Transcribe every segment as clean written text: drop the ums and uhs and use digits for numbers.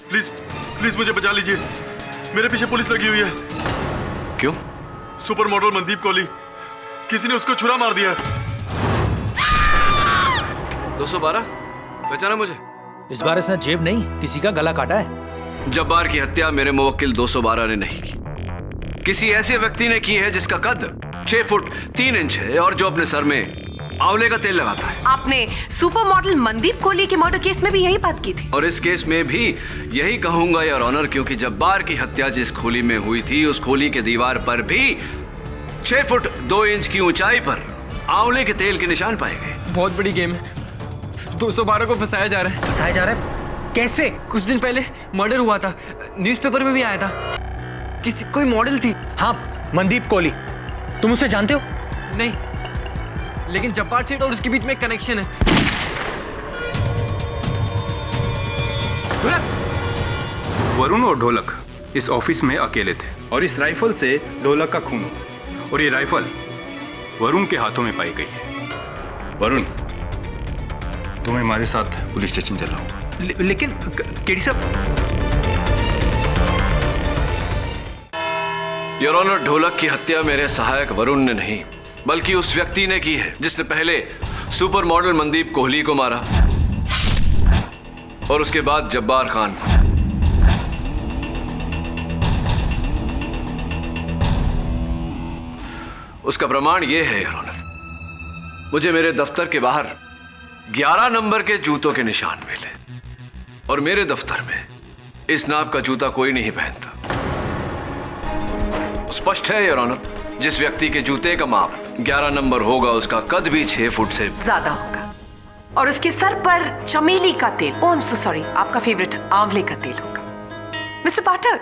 Please please मुझे बचा लीजिए, मेरे पीछे पुलिस लगी हुई है। क्यों? सुपर मॉडल मनदीप कोहली, किसी ने उसको छुरा मार दिया है। 212 पहचाना मुझे? इस बार इसने जेब नहीं, किसी का गला काटा है। जब्बार की हत्या मेरे मुवक्किल 212 ने नहीं की, किसी ऐसे व्यक्ति ने की है जिसका कद 6 फुट 3 इंच है और जो अपने सर में आंवले का तेल लगाता है। आपने सुपर मॉडल मनदीप कोहली के मर्डर केस में भी यही बात की थी। और इस केस में भी यही कहूंगा योर ऑनर, क्योंकि जब्बार की हत्या जिस खोली में हुई थी उस खोली के दीवार पर भी 6 फुट 2 इंच की ऊंचाई पर आंवले के तेल के निशान पाए गए। बहुत बड़ी गेम है। 212 को फंसाया जा रहा है। फंसाया जा रहा है? कैसे? कुछ दिन पहले मर्डर हुआ था, न्यूज़पेपर में भी आया था। किसी कोई मॉडल थी। हाँ, मनदीप कोहली। तुम उसे जानते हो? नहीं, लेकिन जब्बार सेठ और उसके बीच में एक कनेक्शन है। वरुण और ढोलक इस ऑफिस में अकेले थे और इस राइफल से ढोलक का खून हुआ और ये राइफल वरुण के हाथों में पाई गई है। वरुण, तुम्हें हमारे साथ पुलिस स्टेशन चलाओ। लेकिन केडी साहब। योर ऑनर, ढोलक की हत्या मेरे सहायक वरुण ने नहीं बल्कि उस व्यक्ति ने की है जिसने पहले सुपर मॉडल मनदीप कोहली को मारा और उसके बाद जब्बार खान को। उसका प्रमाण यह है योर ऑनर, मुझे मेरे दफ्तर के बाहर 11 नंबर के जूतों के निशान मिले और मेरे दफ्तर में इस नाप का जूता कोई नहीं पहनता। स्पष्ट है योर ऑनर, जिस व्यक्ति के जूते का माप 11 नंबर होगा उसका कद भी 6 फुट से ज्यादा होगा और उसके सर पर चमेली का तेल, ओह आई एम सो सॉरी, आपका फेवरेट आंवले का तेल होगा। मिस्टर पाठक,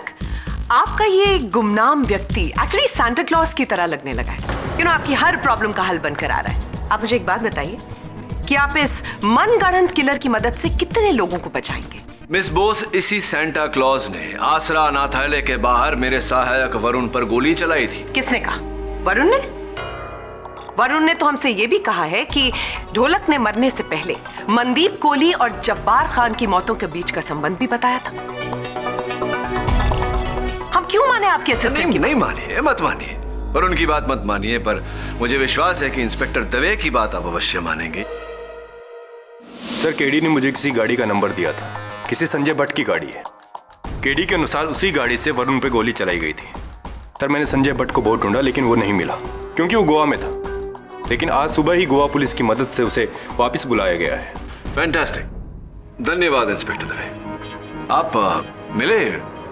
आपका ये गुमनाम व्यक्ति एक्चुअली सांता क्लॉज की तरह लगने लगा है। आपकी हर प्रॉब्लम का हल बनकर आ रहा है। आप मुझे एक बात बताइए कि आप इस मनगढ़ंत किलर की मदद से कितने लोगों को बचाएंगे? मिस बोस, इसी सांता क्लॉज ने आसरा अनाथालय के बाहर मेरे सहायक वरुण पर गोली चलाई थी। किसने कहा? वरुण ने? वरुण ने तो हमसे यह भी कहा है कि ढोलक ने मरने से पहले मनदीप कोहली और जब्बार खान की मौतों के बीच का संबंध भी बताया था। हम क्यों माने आपके असिस्टेंट की? नहीं मानिए, मत मानिए, वरुण की बात मत मानिए, पर मुझे विश्वास है कि इंस्पेक्टर दवे की बात आप अवश्य मानेंगे। सर, केडी ने मुझे किसी गाड़ी का नंबर दिया था, किसी संजय भट्ट की गाड़ी है। केडी के अनुसार उसी गाड़ी से वरुण पे गोली चलाई गई थी। सर, मैंने संजय भट्ट को बहुत ढूंढा लेकिन वो नहीं मिला क्योंकि वो गोवा में था, लेकिन आज सुबह ही गोवा पुलिस की मदद से उसे वापस बुलाया गया है। फैंटास्टिक, धन्यवाद इंस्पेक्टर दवे। आप मिले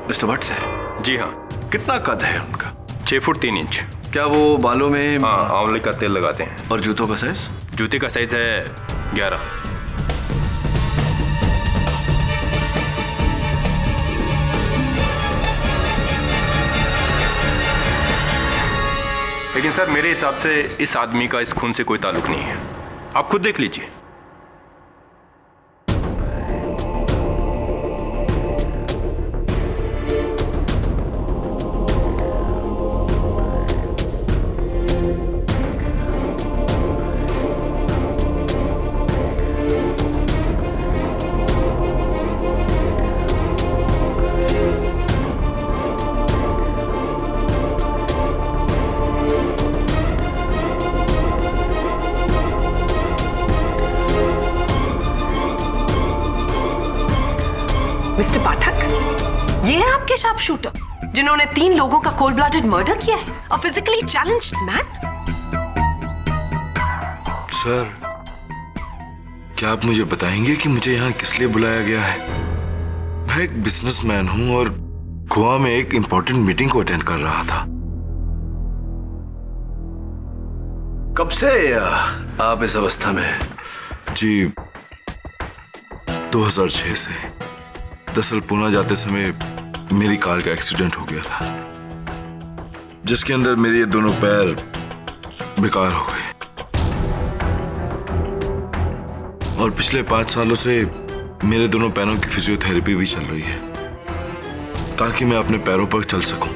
मिस्टर भट्ट से? जी हाँ। कितना कद है उनका? 6 फुट 3 इंच। क्या वो बालों में? हाँ, आंवले का तेल लगाते हैं। और जूतों का साइज? जूते का साइज है 11। लेकिन सर, मेरे हिसाब से इस आदमी का इस खून से कोई ताल्लुक नहीं है। आप खुद देख लीजिए। मिस्टर पाठक, ये है आपके शार्प शूटर जिन्होंने 3 लोगों का कोल्ड ब्लडेड मर्डर किया है, अ फिजिकली चैलेंज्ड मैन। सर, क्या आप मुझे बताएंगे कि मुझे यहाँ किस लिए बुलाया गया है? मैं एक बिजनेसमैन हूँ और गोवा में एक इंपॉर्टेंट मीटिंग को अटेंड कर रहा था। कब से आप इस अवस्था में हैं? जी, 2006 से। दरअसल पुणे जाते समय मेरी कार का एक्सीडेंट हो गया था, जिसके अंदर मेरे ये दोनों पैर बेकार हो गए और पिछले 5 सालों से मेरे दोनों पैरों की फिजियोथेरेपी भी चल रही है ताकि मैं अपने पैरों पर चल सकूं।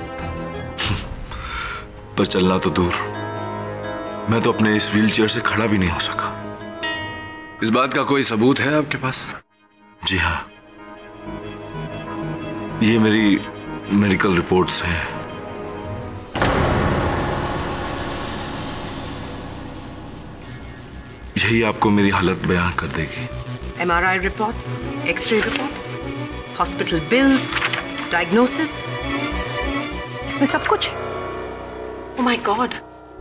पर चलना तो दूर, मैं तो अपने इस व्हीलचेयर से खड़ा भी नहीं हो सका। इस बात का कोई सबूत है आपके पास? जी हाँ, ये मेरी मेडिकल रिपोर्ट्स हैं। यही आपको मेरी हालत बयान कर देगी। MRI reports, x-ray reports, hospital bills, diagnosis, इसमें सब कुछ। Oh my God,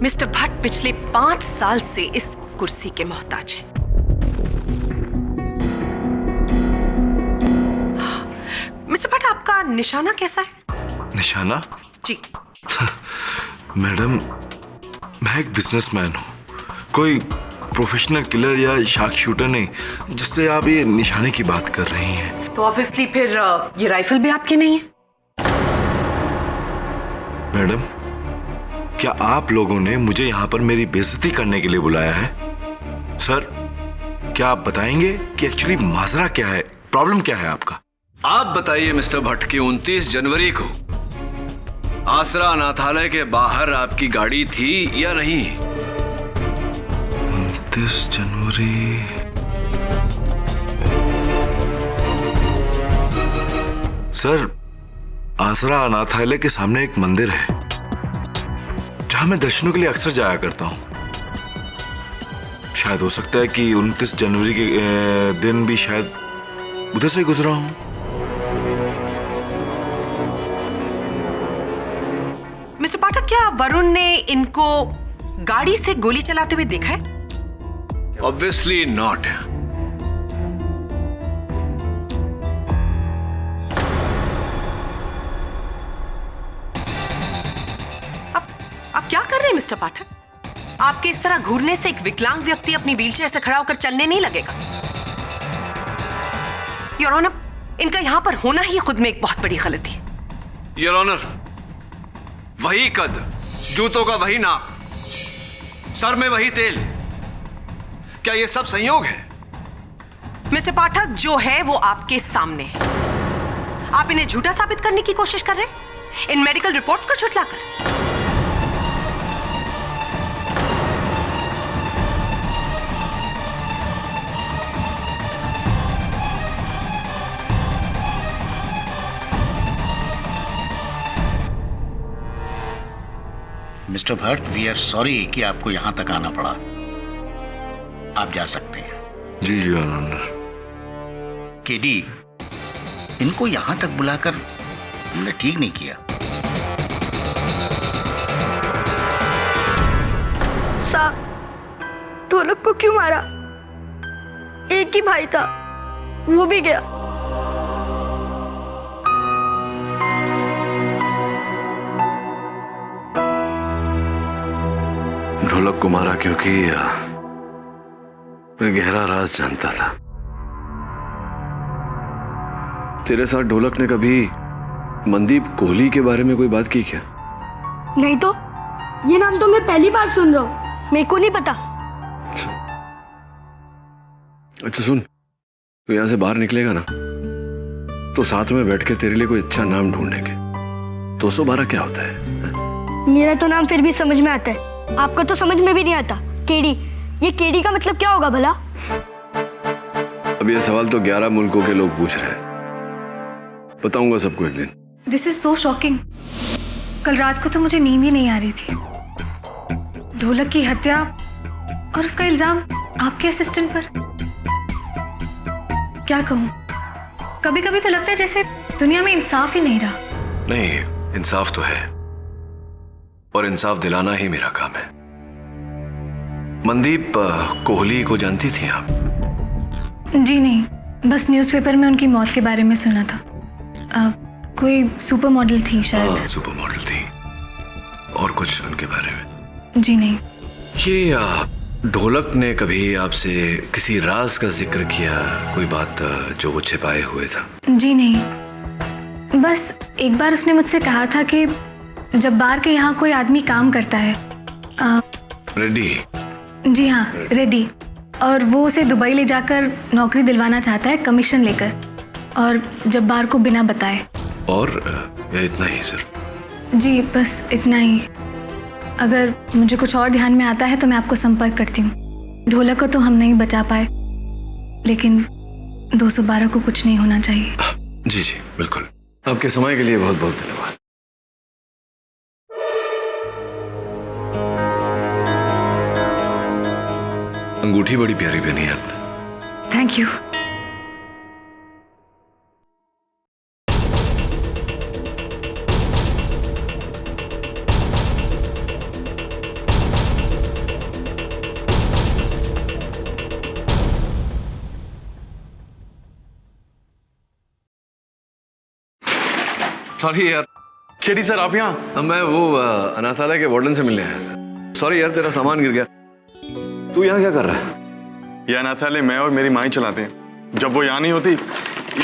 mister Bhatt पिछले 5 साल से इस कुर्सी के मोहताज हैं। मिस्टर भट्ट, आपका निशाना कैसा है? निशाना? जी। मैडम, मैं एक बिजनेसमैन हूँ, कोई प्रोफेशनल किलर या शार्क शूटर नहीं, जिससे आप ये निशाने की बात कर रही हैं। तो ऑब्वियसली फिर ये राइफल भी आपकी नहीं है। मैडम, क्या आप लोगों ने मुझे यहाँ पर मेरी बेइज्जती करने के लिए बुलाया है? सर, क्या आप बताएंगे कि एक्चुअली माजरा क्या है, प्रॉब्लम क्या है आपका? आप बताइए मिस्टर भट्ट की 29 जनवरी को आसरा अनाथालय के बाहर आपकी गाड़ी थी या नहीं? 29 जनवरी। सर, आसरा अनाथालय के सामने एक मंदिर है जहां मैं दर्शनों के लिए अक्सर जाया करता हूं। शायद हो सकता है कि 29 जनवरी के दिन भी शायद उधर से गुजरा हूं। मिस्टर पाठक, क्या वरुण ने इनको गाड़ी से गोली चलाते हुए देखा है? Obviously not. आप क्या कर रहे हैं मिस्टर पाठक? आपके इस तरह घूरने से एक विकलांग व्यक्ति अपनी व्हीलचेयर से खड़ा होकर चलने नहीं लगेगा। योर ऑनर, इनका यहां पर होना ही खुद में एक बहुत बड़ी गलती है। योर ऑनर, वही कद, जूतों का वही नाप, सर में वही तेल, क्या ये सब संयोग है? मिस्टर पाठक, जो है वो आपके सामने है। आप इन्हें झूठा साबित करने की कोशिश कर रहे हैं इन मेडिकल रिपोर्ट्स को झुठलाकर। Mister Bhatt, we are sorry कि आपको यहां तक आना पड़ा। आप जा सकते हैं। जी योर ऑनर। केडी, इनको यहां तक बुलाकर हमने ठीक नहीं किया। साहब, ढोलक को क्यों मारा? एक ही भाई था, वो भी गया। ढोलक को मारा क्योंकि मैं गहरा राज जानता था। तेरे साथ ढोलक ने कभी मनदीप कोहली के बारे में कोई बात की क्या? नहीं तो, ये नाम तो मैं पहली बार सुन रहा हूँ, मेरे को नहीं पता। अच्छा सुन, तू यहां से बाहर निकलेगा ना तो साथ में बैठ के तेरे लिए कोई अच्छा नाम ढूंढेंगे। 212 क्या होता है? मेरा तो नाम फिर भी समझ में आता है, आपका तो समझ में भी नहीं आता। केडी, ये केडी का मतलब क्या होगा भला? अब ये सवाल तो 11 मुल्कों के लोग पूछ रहे हैं, बताऊंगा सबको एक दिन। This is so shocking. कल रात को तो मुझे नींद ही नहीं आ रही थी। ढोलक की हत्या और उसका इल्जाम आपके असिस्टेंट पर। क्या कहूँ, कभी कभी तो लगता है जैसे दुनिया में इंसाफ ही नहीं रहा। नहीं, इंसाफ तो है और इंसाफ दिलाना ही मेरा काम है। मनदीप कोहली को जानती थी आप? जी नहीं, बस न्यूज़पेपर में उनकी मौत के बारे में सुना था। कोई सुपर मॉडल थी शायद। हाँ, सुपर मॉडल थी। और कुछ उनके बारे में? जी नहीं। ये ढोलक ने कभी आपसे किसी राज का जिक्र किया, कोई बात जो वो छिपाए हुए था? जी नहीं, बस एक बार उसने मुझसे कहा था कि जब बार के यहाँ कोई आदमी काम करता है, रेड्डी। जी हाँ, रेड्डी, और वो उसे दुबई ले जाकर नौकरी दिलवाना चाहता है कमीशन लेकर, और जब बार को बिना बताए। और या इतना ही सिर्फ? जी बस इतना ही। अगर मुझे कुछ और ध्यान में आता है तो मैं आपको संपर्क करती हूँ। ढोलक को तो हम नहीं बचा पाए, लेकिन 212 को कुछ नहीं होना चाहिए। जी जी बिल्कुल। आपके समय के लिए बहुत बहुत धन्यवाद। अंगूठी बड़ी प्यारी पहनी है आपने। Thank you. सॉरी यार। केडी सर आप यहाँ? मैं वो अनाथालय के वार्डन से मिलने आया था। सॉरी यार, तेरा सामान गिर गया। तू यहाँ क्या कर रहा है? ये अनाथालय मैं और मेरी माँ ही चलाते हैं। जब वो यहाँ नहीं होती,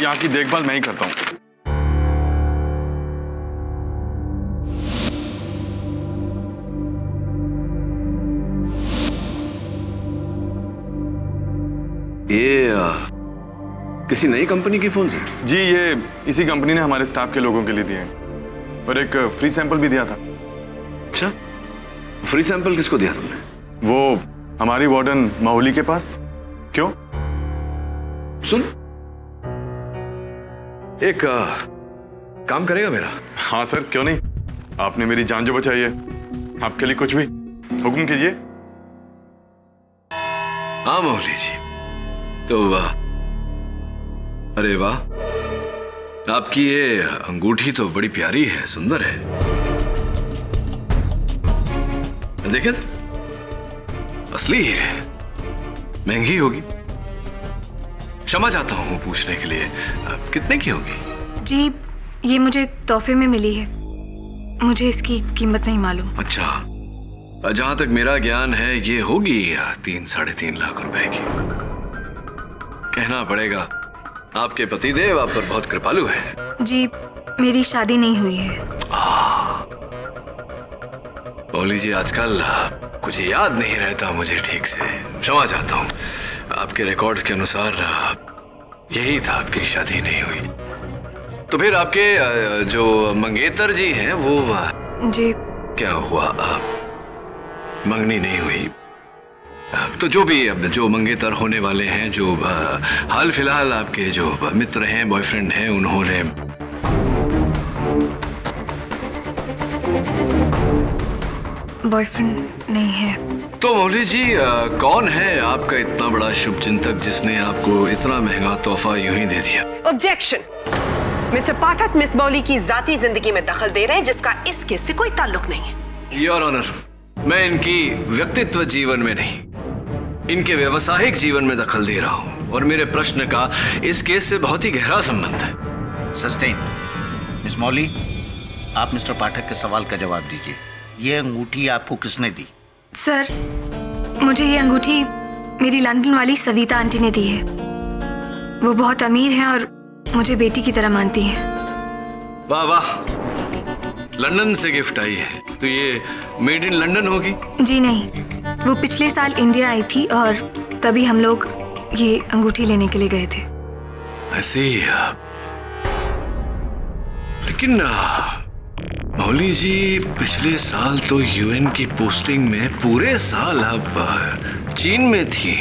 यहाँ की देखभाल मैं ही करता हूँ। ये किसी नई कंपनी की फोन से? जी, ये इसी कंपनी ने हमारे स्टाफ के लोगों के लिए दिए हैं और एक फ्री सैंपल भी दिया था। अच्छा, फ्री सैंपल किसको दिया तुमने? वो हमारी वार्डन माहौली के पास। क्यों? सुन, एक काम करेगा मेरा? हाँ सर, क्यों नहीं। आपने मेरी जान जो बचाई है, आपके लिए कुछ भी। हुक्म कीजिए। हाँ माहौली जी, तो वाह, अरे वाह, आपकी ये अंगूठी तो बड़ी प्यारी है, सुंदर है। देखें, असली हीरे, महंगी होगी। क्षमा चाहता हूँ पूछने के लिए, कितने की होगी? जी, ये मुझे तोहफे में मिली है, मुझे इसकी कीमत नहीं मालूम। अच्छा, जहां तक मेरा ज्ञान है ये होगी 3-3.5 लाख रुपए की। कहना पड़ेगा आपके पतिदेव आप पर बहुत कृपालु हैं। जी, मेरी शादी नहीं हुई है। बोली जी, आजकल कुछ याद नहीं रहता मुझे ठीक से, क्षमा चाहता हूँ। आपके रिकॉर्ड्स के अनुसार यही था, आपकी शादी नहीं हुई। तो फिर आपके जो मंगेतर जी हैं वो जी, क्या हुआ? मंगनी नहीं हुई? तो जो भी अब जो मंगेतर होने वाले हैं, जो हाल फिलहाल आपके जो मित्र हैं, बॉयफ्रेंड हैं, उन्होंने बॉयफ्रेंड नहीं है। तो मौली जी, कौन है आपका इतना बड़ा शुभचिंतक जिसने आपको इतना महंगा तोहफा यूं ही दे दिया? ऑब्जेक्शन। मिस्टर पाठक मिस मौली की जाती जिंदगी में दखल दे रहे हैं जिसका इस केस से कोई ताल्लुक नहीं है। योर ऑनर, मैं इनकी व्यक्तित्व जीवन में नहीं, इनके व्यवसायिक जीवन में दखल दे रहा हूं और मेरे प्रश्न का इस केस से बहुत ही गहरा संबंध है। सस्टेन। मिस मौली, आप मिस्टर पाठक के सवाल का जवाब दीजिए। ये अंगूठी आपको किसने दी? सर, मुझे ये अंगूठी मेरी लंदन वाली सविता आंटी ने दी है। वो बहुत अमीर हैं और मुझे बेटी की तरह मानती हैं। वाह वाह, लंदन से गिफ्ट आई है, तो ये मेड इन लंदन होगी? जी नहीं, वो पिछले साल इंडिया आई थी और तभी हम लोग ये अंगूठी लेने के लिए गए थे। ऐसे ही। लेकिन मौली जी, पिछले साल तो यूएन की पोस्टिंग में पूरे साल आप चीन में थी।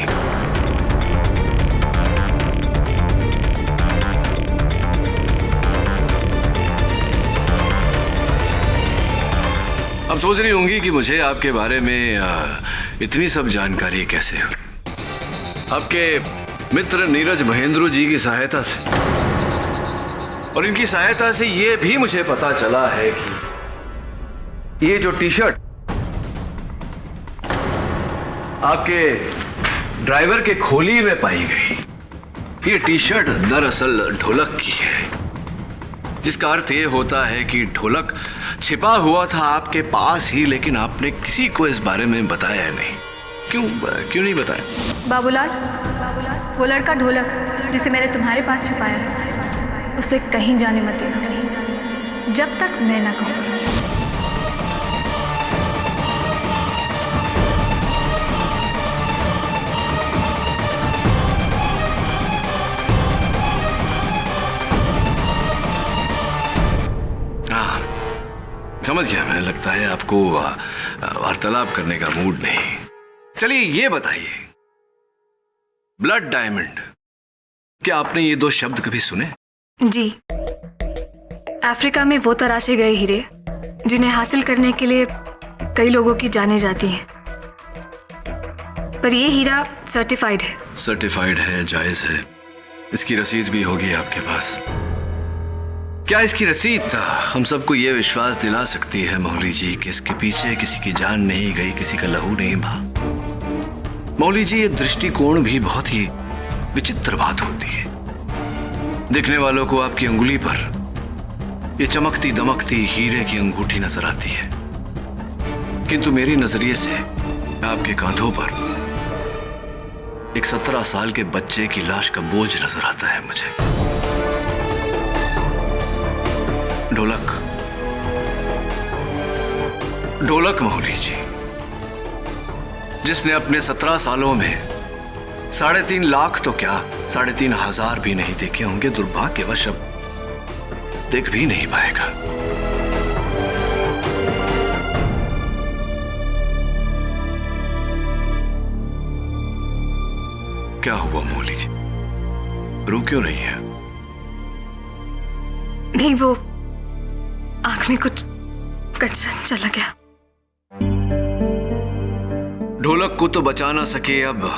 अब सोच रही होंगी कि मुझे आपके बारे में इतनी सब जानकारी कैसे हुई? आपके मित्र नीरज महेंद्र जी की सहायता से, और इनकी सहायता से ये भी मुझे पता चला है कि ये जो टी शर्ट आपके ड्राइवर के खोली में पाई गई, ये टी शर्ट दरअसल ढोलक की है, जिसका अर्थ ये होता है कि ढोलक छिपा हुआ था आपके पास ही, लेकिन आपने किसी को इस बारे में बताया नहीं। क्यों नहीं बताया? बाबूलाल, वो लड़का ढोलक जिसे मैंने तुम्हारे पास छुपाया है, उसे कहीं जाने मत देना जब तक मैं ना कहूँ। समझ गया मैं, लगता है आपको वार्तालाप करने का मूड नहीं। चलिए ये बताइए, ब्लड डायमंड क्या आपने ये दो शब्द कभी सुने? जी, अफ्रीका में वो तराशे गए हीरे जिन्हें हासिल करने के लिए कई लोगों की जानें जाती हैं, पर ये हीरा सर्टिफाइड है। सर्टिफाइड है, जायज है, इसकी रसीद भी होगी आपके पास। क्या इसकी रसीद हम सबको ये विश्वास दिला सकती है मौली जी कि इसके पीछे किसी की जान नहीं गई, किसी का लहू नहीं बहा? मौली जी, ये दृष्टिकोण भी बहुत ही विचित्र बात होती है। देखने वालों को आपकी अंगुली पर ये चमकती दमकती हीरे की अंगूठी नजर आती है, किंतु मेरी नजरिए से आपके कांधों पर एक 17 साल के बच्चे की लाश का बोझ नजर आता है मुझे। ढोलक, ढोलक मौली जी, जिसने अपने 17 सालों में 3.5 लाख तो क्या 3,500 भी नहीं देखे होंगे, दुर्भाग्यवश अब देख भी नहीं पाएगा। क्या हुआ मौली जी, रो क्यों रही है? नहीं, वो आंख में कुछ कचरा चला गया। ढोलक को तो बचा ना सके, अब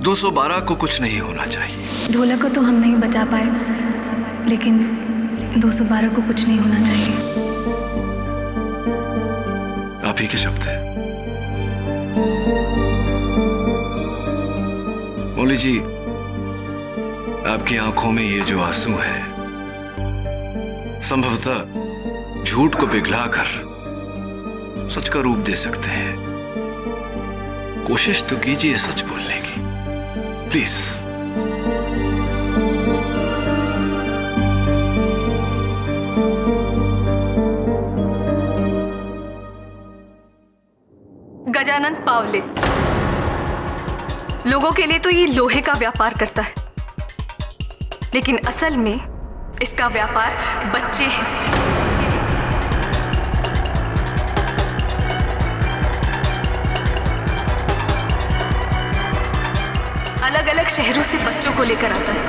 212 को कुछ नहीं होना चाहिए। ढोलक को तो हम नहीं बचा पाए, लेकिन 212 को कुछ नहीं होना चाहिए। आप ही के शब्द हैं मौली जी। आपकी आंखों में ये जो आंसू है, संभवतः झूठ को पिघलाकर सच का रूप दे सकते हैं। कोशिश तो कीजिए सच बोलने की, प्लीज। गजानन पावले लोगों के लिए तो ये लोहे का व्यापार करता है, लेकिन असल में इसका व्यापार बच्चे हैं। अलग अलग शहरों से बच्चों को लेकर आता है,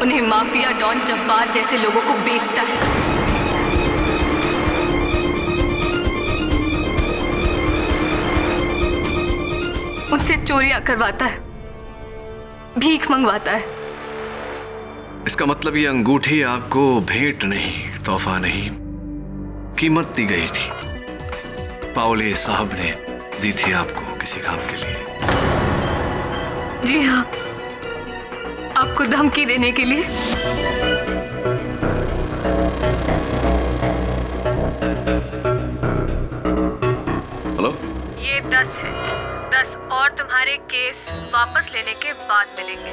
उन्हें माफिया, डॉन, जब्बार जैसे लोगों को बेचता है। उनसे चोरियां करवाता है, भीख मंगवाता है। इसका मतलब ये अंगूठी आपको भेंट नहीं, तोहफा नहीं, कीमत दी गई थी। पावले साहब ने दी थी आपको किसी काम के लिए। जी हाँ, आपको धमकी देने के लिए। हेलो, ये 10 है, 10 और तुम्हारे केस वापस लेने के बाद मिलेंगे,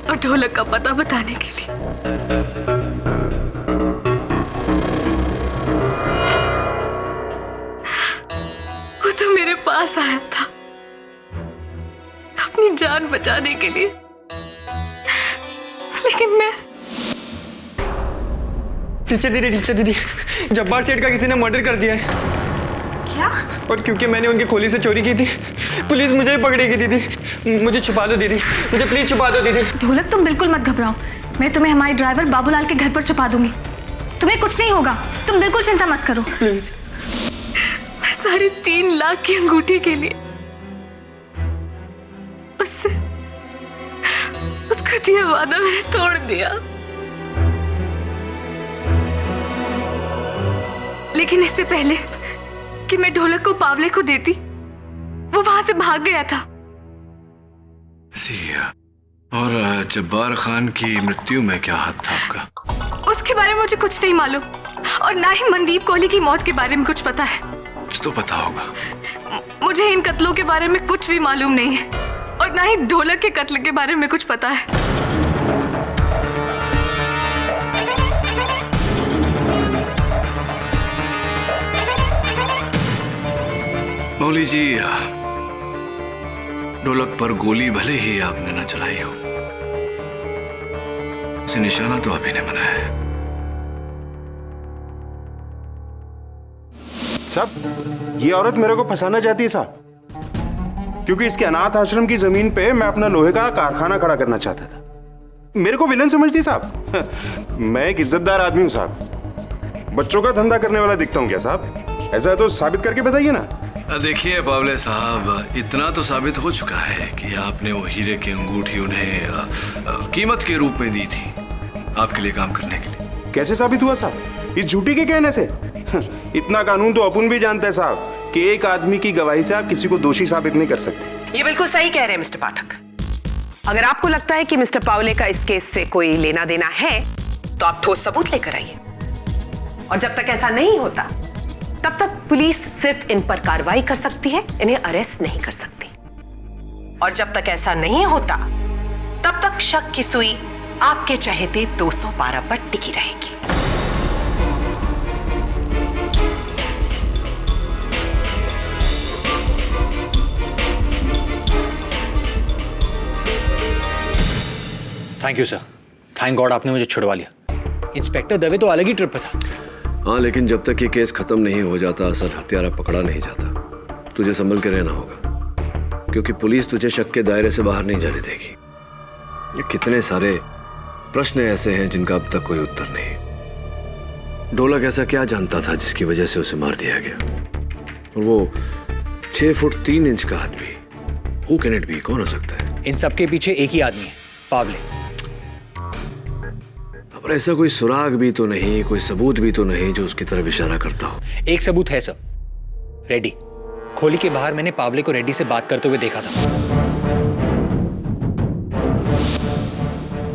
और ढोलक का पता बताने के लिए। वो तो मेरे पास आया था अपनी जान बचाने के लिए, लेकिन मैं। टीचर दीदी, जब्बार सेठ का किसी ने मर्डर कर दिया है। क्या? और क्योंकि मैंने उनकी खोली से चोरी की थी, पुलिस मुझे ही पकड़ेगी दीदी। मुझे छुपा दो दीदी, मुझे प्लीज छुपा दो दीदी। ढोलक, तुम बिल्कुल मत घबराओ, मैं तुम्हें हमारे ड्राइवर बाबूलाल के घर पर छुपा दूंगी। तुम्हें कुछ नहीं होगा, तुम बिल्कुल चिंता मत करो। प्लीज। मैं 3.5 लाख की अंगूठी के लिए उसका दिया वादा मैंने तोड़ दिया, लेकिन इससे पहले कि मैं ढोलक को पावले को देती, वो वहां से भाग गया था। और जब्बार खान की मृत्यु में क्या हाथ था आपका? उसके बारे में मुझे कुछ नहीं मालूम, और ना ही मनदीप कोहली की मौत के बारे में कुछ पता है। कुछ तो पता होगा। मुझे इन कत्लों के बारे में कुछ भी मालूम नहीं है, और ना ही ढोलक के कत्ल के बारे में कुछ पता है। मौली जी, ढोलक पर गोली भले ही आपने न चलाई हो, उसे निशाना तो आप ही ने बनाया है। साहब, ये औरत मेरे को फंसाना चाहती है साहब। क्योंकि इसके अनाथ आश्रम की जमीन पे मैं अपना लोहे का कारखाना खड़ा करना चाहता था। मेरे को विलन समझती साहब? मैं एक इज्जतदार आदमी हूँ साहब, बच्चों का धंधा करने वाला दिखता हूँ क्या साहब? ऐसा है तो साबित करके बताइए ना। देखिए पावले साहब, इतना तो साबित हो चुका है कि आपने वो हीरे की अंगूठी उन्हें कीमत के रूप में दी थी आपके लिए काम करने के लिए। कैसे साबित हुआ साहब? इस झूठी के कहने से? इतना कानून तो अपन भी जानते हैं साहब कि एक आदमी की गवाही से आप किसी को दोषी साबित नहीं कर सकते। ये बिल्कुल सही कह रहे हैं मिस्टर पाठक। अगर आपको लगता है कि मिस्टर पावले का इस केस से कोई लेना देना है तो आप ठोस सबूत लेकर आइए, और जब तक ऐसा नहीं होता तब तक पुलिस सिर्फ इन पर कार्रवाई कर सकती है, इन्हें अरेस्ट नहीं कर सकती। और जब तक ऐसा नहीं होता तब तक शक की सुई आपके चहेते 212 पर टिकी रहेगी। Thank you sir, thank God आपने मुझे छुड़वा लिया। इंस्पेक्टर दवे तो अलग ही ट्रिप पे था। हाँ, लेकिन जब तक ये केस खत्म नहीं हो जाता, असल हत्यारा पकड़ा नहीं जाता, तुझे संभल के रहना होगा, क्योंकि पुलिस तुझे शक के दायरे से बाहर नहीं जाने देगी। ये कितने सारे प्रश्न ऐसे हैं जिनका अब तक कोई उत्तर नहीं। ढोलक ऐसा क्या जानता था जिसकी वजह से उसे मार दिया गया? और वो 6 फुट 3 इंच का आदमी, हु कैन इट बी? कौन हो सकता है? इन सबके पीछे एक ही आदमी है, पावले। पर ऐसा कोई सुराग भी तो नहीं, कोई सबूत भी तो नहीं जो उसकी तरफ इशारा करता हो। एक सबूत है सर, रेड्डी। खोली के बाहर मैंने पावले को रेड्डी से बात करते हुए देखा था।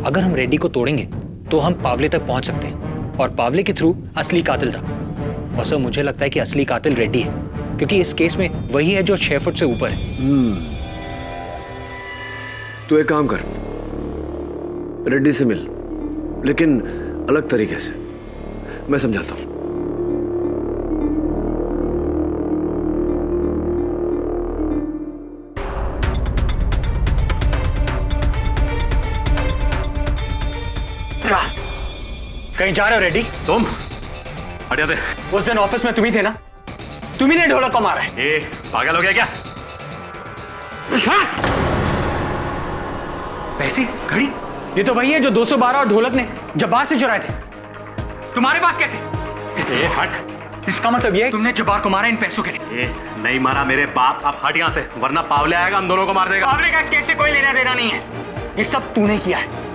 अगर हम रेड्डी को तोड़ेंगे तो हम पावले तक पहुंच सकते हैं, और पावले के थ्रू असली कातिल तक। और सर मुझे लगता है कि असली कातिल रेड्डी है, क्योंकि इस केस में वही है जो 6 फुट से ऊपर है। तू एक काम कर, रेड्डी से मिल, लेकिन अलग तरीके से। मैं समझाता हूं। कहीं जा रहे हो रेड्डी? तुम हटिया दे। उस दिन ऑफिस में तुम ही थे ना? तुम ही ने ढोलक को मारा है। पागल हो गया क्या? पैसे, घड़ी, ये तो वही है जो 212 और ढोलक ने जब्बार से चुराए थे। तुम्हारे पास कैसे? हट। इसका मतलब ये है तुमने जब्बार को मारा इन पैसों के लिए? नहीं मारा मेरे बाप। अब हट यहाँ से, वरना पावले आएगा, हम दोनों को मार देगा। पावले का इस केस से कोई लेना देना नहीं है, ये सब तूने किया है।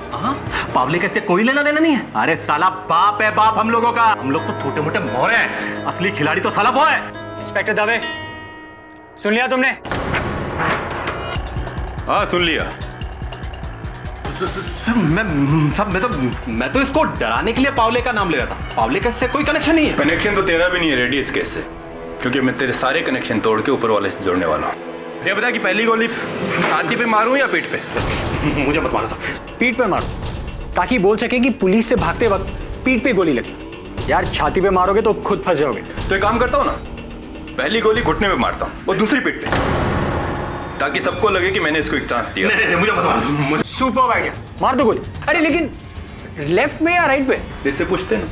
पावले कैसे कोई लेना देना नहीं है? अरे साला बाप है बाप हम लोगों का। हम लोग तो छोटे मोटे मोरे हैं, असली खिलाड़ी तो साला वो है। इंस्पेक्टर दवे, सुन लिया तुमने? हाँ सुन लिया। मैं तो इसको डराने के लिए पावले का नाम ले रहा था। पावले का इससे कोई कनेक्शन नहीं है। कनेक्शन तो तेरा भी नहीं है रेड्डी इस केस से, क्योंकि मैं तेरे सारे कनेक्शन तोड़ के ऊपर वाले से जोड़ने वाला हूँ। ये बता कि पहली गोली छाती पे मारूं या पीठ पे? मुझे मत मारो साहब। पीठ पे मारो, ताकि बोल सके कि पुलिस से भागते वक्त पीठ पे गोली लगी। यार छाती पे मारोगे तो खुद फंस जाओगे। तो एक काम करता हूँ ना, पहली गोली घुटने पे मारता हूँ और दूसरी पीठ पे, ताकि सबको लगे कि मैंने इसको एक चांस दिया। नहीं, मुझे मत मारो। सुपर आइडिया, मार दो गोली। अरे लेकिन लेफ्ट में या राइट पे? इससे पूछते ना,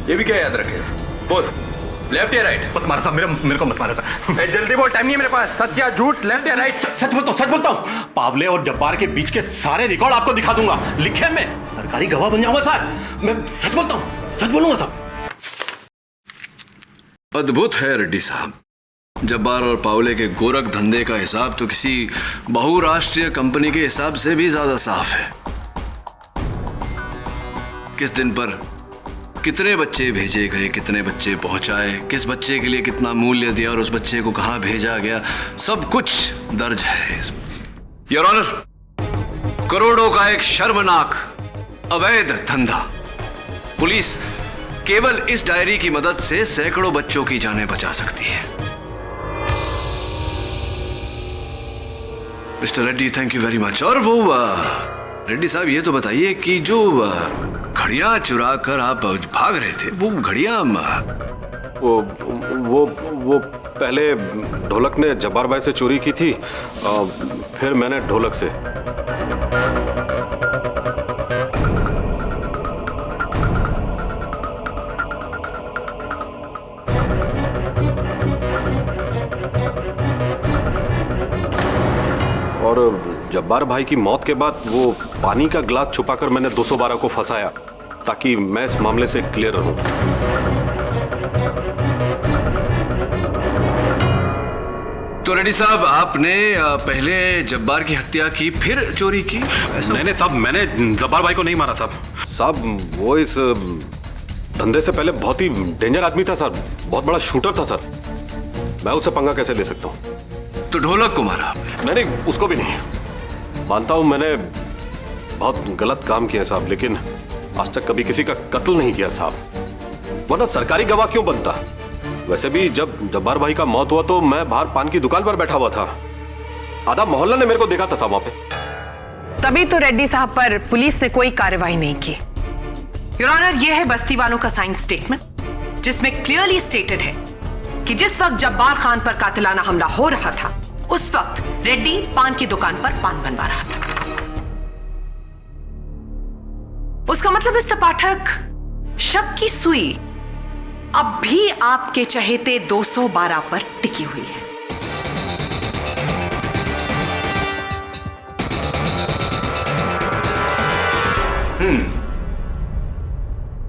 ये भी क्या याद रखे? बोल, लेफ्ट या राइट? मत मारो साहब, मेरे को मत मारो साहब। जल्दी बोल, टाइम नहीं है मेरे पास। सच या झूठ, लेफ्ट या राइट? सच बोलता हूँ। पावले और जब्बार के बीच के सारे रिकॉर्ड आपको दिखा दूंगा, लिखे मैं सरकारी गवाह बन जाऊंगा साहब। मैं सच बोलता हूँ, सच बोलूंगा साहब। अद्भुत है रेड्डी साहब। जब्बार और पावले के गोरख धंधे का हिसाब तो किसी बहुराष्ट्रीय कंपनी के हिसाब से भी ज्यादा साफ है। किस दिन पर कितने बच्चे भेजे गए, कितने बच्चे पहुंचाए, किस बच्चे के लिए कितना मूल्य दिया और उस बच्चे को कहां भेजा गया, सब कुछ दर्ज है इसमें। योर ऑनर, करोड़ों का एक शर्मनाक अवैध धंधा। पुलिस केवल इस डायरी की मदद से सैकड़ों बच्चों की जानें बचा सकती है। Mister Reddy, thank you very much. और वो रेड्डी साहब, ये तो बताइए कि जो घड़ियां चुरा कर आप भाग रहे थे, वो घड़ियां वो पहले ढोलक ने जब्बार भाई से चोरी की थी, फिर मैंने ढोलक से। और जब्बार भाई की मौत के बाद वो पानी का गिलास छुपाकर मैंने 212 को फंसाया ताकि मैं इस मामले से क्लियर रहूं। तो रेड्डी साहब, आपने पहले जब्बार की हत्या की फिर चोरी की? नहीं साहब, मैंने जब्बार भाई को नहीं मारा साहब। साहब वो इस धंधे से पहले बहुत ही डेंजर आदमी था सर, बहुत बड़ा शूटर था सर। मैं उससे पंगा कैसे ले सकता हूँ? तो ढोलक को मारा आपने? नहीं, उसको भी नहीं। मानता हूँ मैंने बहुत गलत काम किया साहब, लेकिन आज तक कभी किसी का कत्ल नहीं किया साहब, वरना सरकारी गवाह क्यों बनता? वैसे भी जब जब्बार भाई का मौत हुआ तो मैं बाहर पान की दुकान पर बैठा हुआ था, आधा मोहल्ला ने मेरे को देखा था साहब वहां पे। तभी तो रेड्डी साहब पर पुलिस ने कोई कार्रवाई नहीं की। योर ऑनर, यह है बस्ती वालों का साइन स्टेटमेंट, जिसमें क्लियरली स्टेटेड है कि जिस वक्त जब्बार खान पर कातिलाना हमला हो रहा था, उस वक्त रेड्डी पान की दुकान पर पान बनवा रहा था। उसका मतलब मिस्टर पाठक, शक की सुई अब भी आपके चहेते 212 पर टिकी हुई है।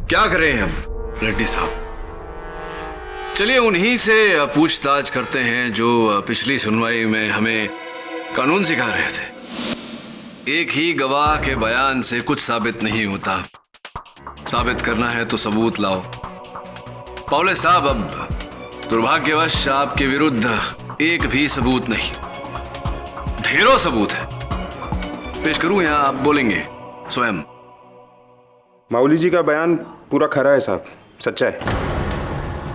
क्या करें हम रेड्डी साहब? चलिए उन्हीं से पूछताछ करते हैं जो पिछली सुनवाई में हमें कानून सिखा रहे थे। एक ही गवाह के बयान से कुछ साबित नहीं होता, साबित करना है तो सबूत लाओ। पावले साहब, अब दुर्भाग्यवश आपके विरुद्ध एक भी सबूत नहीं, ढेरों सबूत है। पेश करूं या आप बोलेंगे स्वयं? माऊली जी का बयान पूरा खरा है साहब, सच्चा है।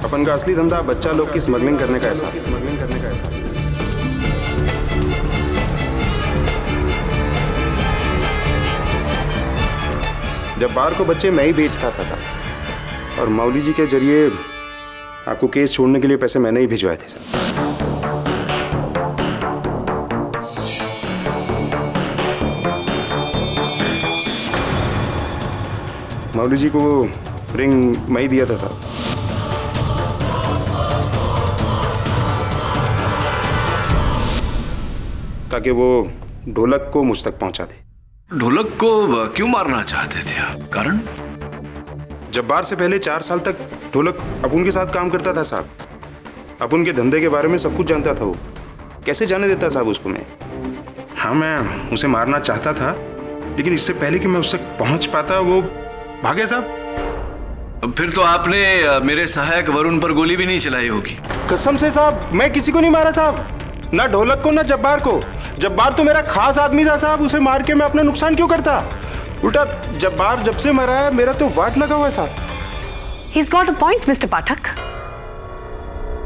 अपन का असली धंधा बच्चा लोग की स्मगलिंग करने का है साहब। जब्बार को बच्चे मैं ही बेचता था साहब, और माऊली जी के जरिए आपको केस छोड़ने के लिए पैसे मैंने ही भिजवाए थे साहब। माऊली जी को वो रिंग मैं ही दिया था साहब। ताकि वो ढोलक को मुझ तक पहुंचा दे। ढोलक को क्यों मारना चाहते थे आप? कारण? जब्बार से पहले 4 साल तक ढोलक अपुन के साथ काम करता था साहब। अपुन के धंधे के बारे में सब कुछ जानता था वो। कैसे जाने देता साहब उसको मैं? हाँ, मैं उसे मारना चाहता था, लेकिन इससे पहले कि मैं उस तक पहुंच पाता वो भागे साहब। फिर तो आपने मेरे सहायक वरुण पर गोली भी नहीं चलाई होगी। कसम से साहब, मैं किसी को नहीं मारा साहब, ना ढोलक को ना जब्बार को। जब्बार तो मेरा खास आदमी था साहब, उसे मार के मैं अपना नुकसान क्यों करता? उल्टा जब्बार जब से मरा है मेरा तो वाट लगा हुआ है साहब। He's got a point, mister Pathak.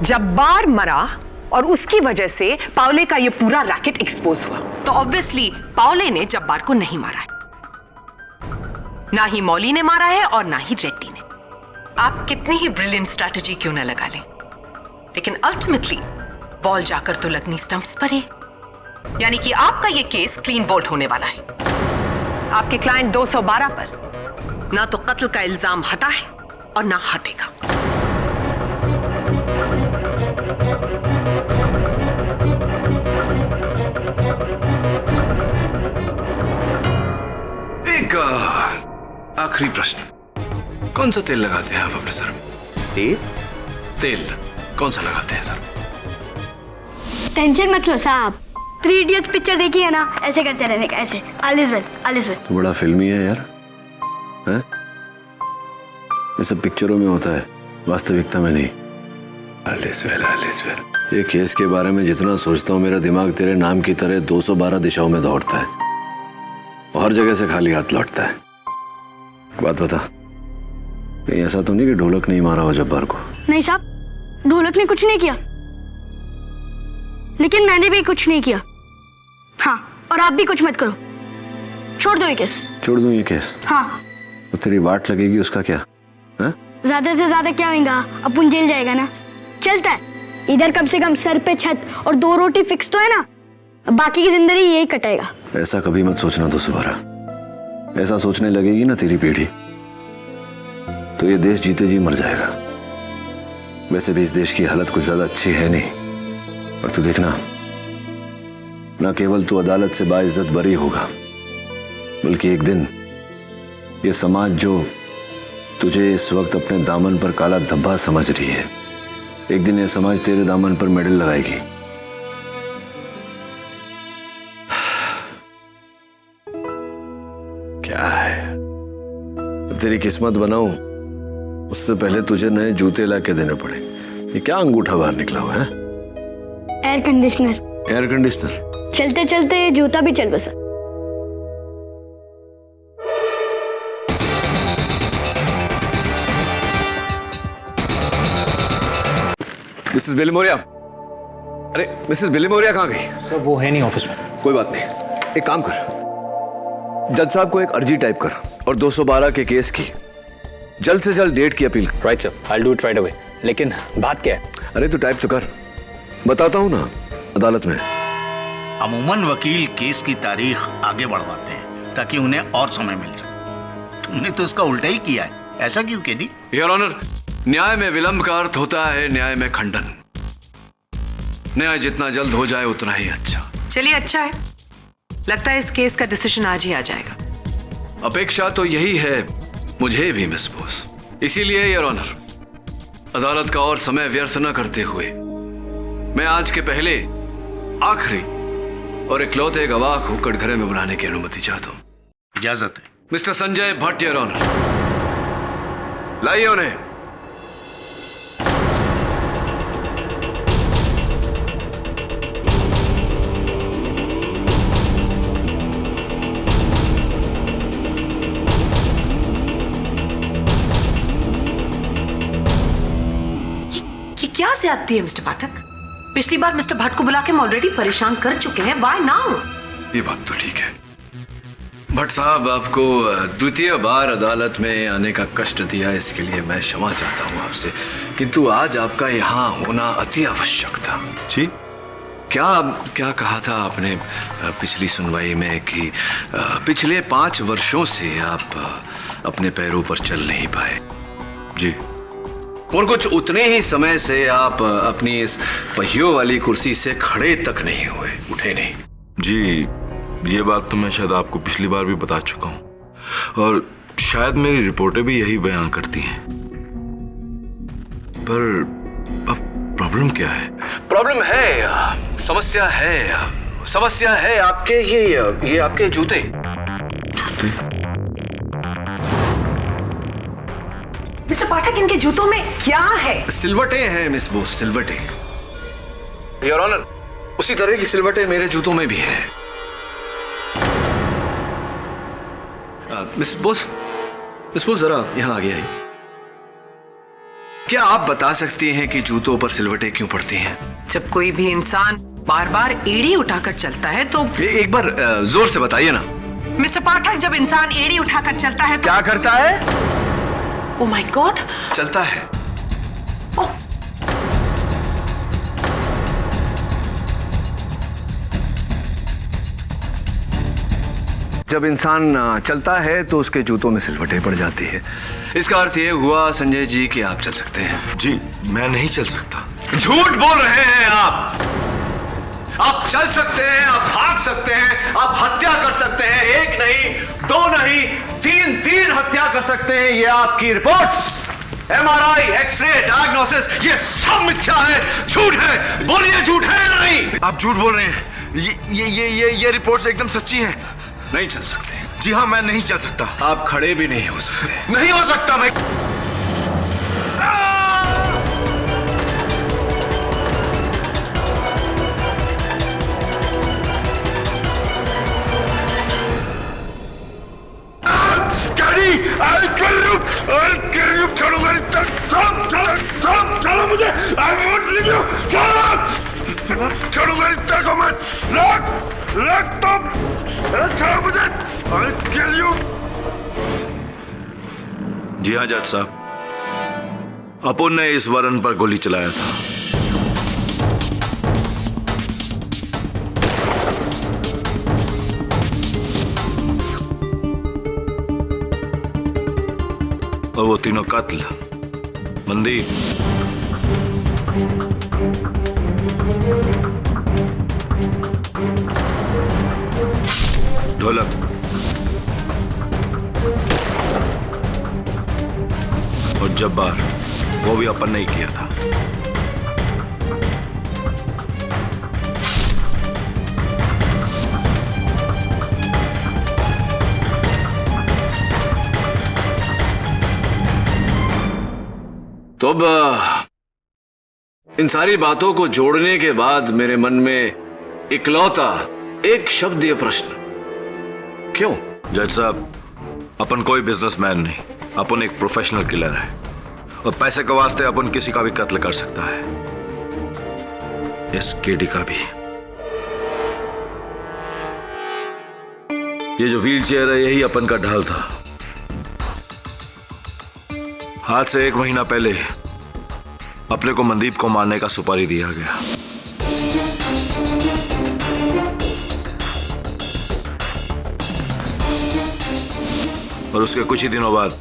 Jabbar मरा और उसकी वजह से पावले का ये पूरा रैकेट एक्सपोज हुआ, तो ऑब्वियसली पावले ने जब्बार को नहीं मारा है, ना ही मौली ने मारा है और ना ही रेड्डी ने। आप कितनी ही ब्रिलियंट स्ट्रैटेजी क्यों न लगा लें, लेकिन अल्टीमेटली बॉल जाकर तो लगनी स्टंप्स पर ही। यानी कि आपका ये केस क्लीन बोल्ड होने वाला है। आपके क्लाइंट 212 पर ना तो कत्ल का इल्जाम हटा है और ना हटेगा। एक आखिरी प्रश्न, कौन सा तेल लगाते हैं आप अपने सर में? तेल कौन सा लगाते हैं सर? टेंशन मत लो साहब, 3 इडियट्स पिक्चर देखी है ना, ऐसे करते रहने का, ऐसे all is well, all is well. तो बड़ा फिल्मी है यार, हैं? ये सब पिक्चरों में होता है, वास्तविकता में नहीं। All is well, all is well. ये केस के बारे में जितना सोचता हूँ मेरा दिमाग तेरे नाम की तरह 212 दिशाओं में दौड़ता है, हर जगह से खाली हाथ लौटता है। बात बता, कहीं ऐसा तो नहीं कि ढोलक नहीं मारा हो जब्बार को? नहीं साहब, ढोलक ने कुछ नहीं किया, लेकिन मैंने भी कुछ नहीं किया। हाँ, और आप भी कुछ मत करो, छोड़ दो ये केस। छोड़ दूं ये केस? हाँ। तो तेरी वाट लगेगी उसका क्या? है? ज्यादा से ज्यादा क्या होगा, अपन जेल जाएगा ना, चलता है। इधर कम से कम सर पे छत और 2 रोटी फिक्स तो है ना, बाकी की जिंदगी यही कटेगा। ऐसा कभी मत सोचना 212। ऐसा सोचने लगेगी ना तेरी पीढ़ी, तो ये देश जीते जी मर जाएगा। वैसे भी इस देश की हालत कुछ ज्यादा अच्छी है नहीं, और तू देखना न केवल तू अदालत से बाइज्जत बरी होगा, बल्कि एक दिन ये समाज जो तुझे इस वक्त अपने दामन पर काला धब्बा समझ रही है, एक दिन ये समाज तेरे दामन पर मेडल लगाएगी। क्या है, तेरी किस्मत बनाऊं उससे पहले तुझे नए जूते ला के देने पड़े। ये क्या अंगूठा बाहर निकला हुआ है? Air conditioner. Air conditioner? चलते चलते जूता भी चल बसा। मिसेस बिलिमोरिया, अरे मिसेस बिलिमोरिया कहाँ गई? सर वो है नहीं ऑफिस में। कोई बात नहीं, एक काम कर, जज साहब को एक अर्जी टाइप कर और 212 के केस की जल्द से जल्द डेट की appeal. Right sir, I will do it right away. लेकिन बात क्या है? अरे तू टाइप तो कर, बताता हूं ना अदालत में। अमूमन वकील केस की तारीख आगे बढ़वाते हैं ताकि उन्हें और समय मिल सके। तुमने तो इसका उल्टा ही किया है, ऐसा क्यों केदी? योर ऑनर, न्याय में विलंब का अर्थ होता है न्याय में खंडन। न्याय जितना जल्द हो जाए उतना ही अच्छा। चलिए अच्छा है, लगता है इस केस का डिसीजन आज ही आ जाएगा। अपेक्षा तो यही है मुझे भी मिस बोस। इसीलिए योर ऑनर, अदालत का और समय व्यर्थ न करते हुए मैं आज के पहले आखिरी और इकलौते गवाह को कटघरे में बुलाने की अनुमति चाहता हूं। इजाजत है। Mister Sanjay Bhatt your honour, लाइए उन्हें। क्या ज्यादती है मिस्टर पाठक? पिछली बार मिस्टर भट्ट को बुला के हम ऑलरेडी परेशान कर चुके हैं। Why now? ये बात तो ठीक है। भट्ट साहब, आपको द्वितीय बार अदालत में आने का कष्ट दिया, इसके लिए मैं क्षमा चाहता हूं आपसे, किंतु आज आपका यहाँ होना अति आवश्यक था। जी? क्या कहा था आपने पिछली सुनवाई में कि पिछले 5 वर्षों से आप अपने पैरों पर चल नहीं पाए? जी। और कुछ उतने ही समय से आप अपनी इस पहियों वाली कुर्सी से खड़े तक नहीं हुए, उठे नहीं। जी, ये बात तो मैं शायद आपको पिछली बार भी बता चुका हूं, और शायद मेरी रिपोर्टें भी यही बयान करती हैं। पर अब प्रॉब्लम क्या है? प्रॉब्लम है, समस्या है आपके ये आपके जूते। मिस्टर पाठक, इनके जूतों में क्या है? सिलवटें हैं मिस बोस, सिलवटें। योर ऑनर, उसी तरह की सिलवटें मेरे जूतों में भी हैं। मिस बोस जरा यहाँ आगे आइए। क्या आप बता सकती हैं कि जूतों पर सिलवटें क्यों पड़ती हैं? जब कोई भी इंसान बार बार एड़ी उठाकर चलता है तो एक बार जोर से बताइए ना। मिस्टर पाठक, जब इंसान एड़ी उठाकर चलता है तो क्या करता है? ओह माय गॉड, चलता है। ओह, जब इंसान चलता है तो उसके जूतों में सिलवटें पड़ जाती है। इसका अर्थ ये हुआ संजय जी कि आप चल सकते हैं। जी, मैं नहीं चल सकता। झूठ बोल रहे हैं आप। आप चल सकते हैं, आप भाग सकते हैं, आप हत्या कर सकते हैं। 1 नहीं, 2 नहीं, 3 हत्या कर सकते हैं। ये आपकी रिपोर्ट्स, MRI, एक्सरे, डायग्नोसिस, ये सब मिथ्या है, झूठ है। बोलिए, झूठ है या नहीं? आप झूठ बोल रहे हैं। ये रिपोर्ट्स एकदम सच्ची हैं। नहीं चल सकते। जी हाँ, मैं नहीं चल सकता। आप खड़े भी नहीं हो सकते। नहीं हो सकता मैं। I'll kill you! छोड़ूंगा नहीं। चलो मुझे। I won't leave you! छोड़ूंगा नहीं तेरे को मैं। रख तुम। छोड़ो मुझे। I'll kill you! जी हाँ जज साहब, अपुन ने इस वरन पर गोली चलाया था। और वो तीनों कातिल, मनदीप, ढोलक और जब्बार, वो भी अपन ने ही किया था। तो अब इन सारी बातों को जोड़ने के बाद मेरे मन में इकलौता एक शब्दीय प्रश्न, क्यों? जज साहब, अपन कोई बिजनेसमैन नहीं, अपन एक प्रोफेशनल किलर है और पैसे के वास्ते अपन किसी का भी कत्ल कर सकता है, इस केडी का भी। ये जो व्हील चेयर है यही अपन का ढाल था। आज से 1 महीना पहले अपने को मनदीप को मारने का सुपारी दिया गया। और उसके कुछ ही दिनों बाद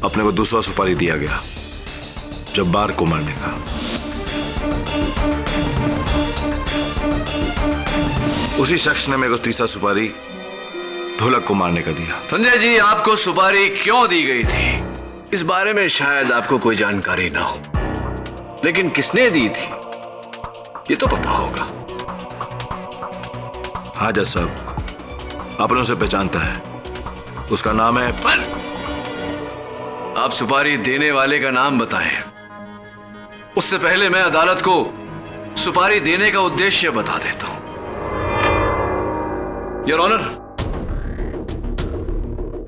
अपने को दूसरा सुपारी दिया गया, जब्बार को मारने का। उसी शख्स ने मेरे को तीसरा सुपारी ढोलक को मारने का दिया। संजय जी, आपको सुपारी क्यों दी गई थी इस बारे में शायद आपको कोई जानकारी ना हो, लेकिन किसने दी थी ये तो पता होगा। हाँ जज साहब, आपने उसे पहचानता है, उसका नाम है। पर आप सुपारी देने वाले का नाम बताएं, उससे पहले मैं अदालत को सुपारी देने का उद्देश्य बता देता हूं। योर ऑनर,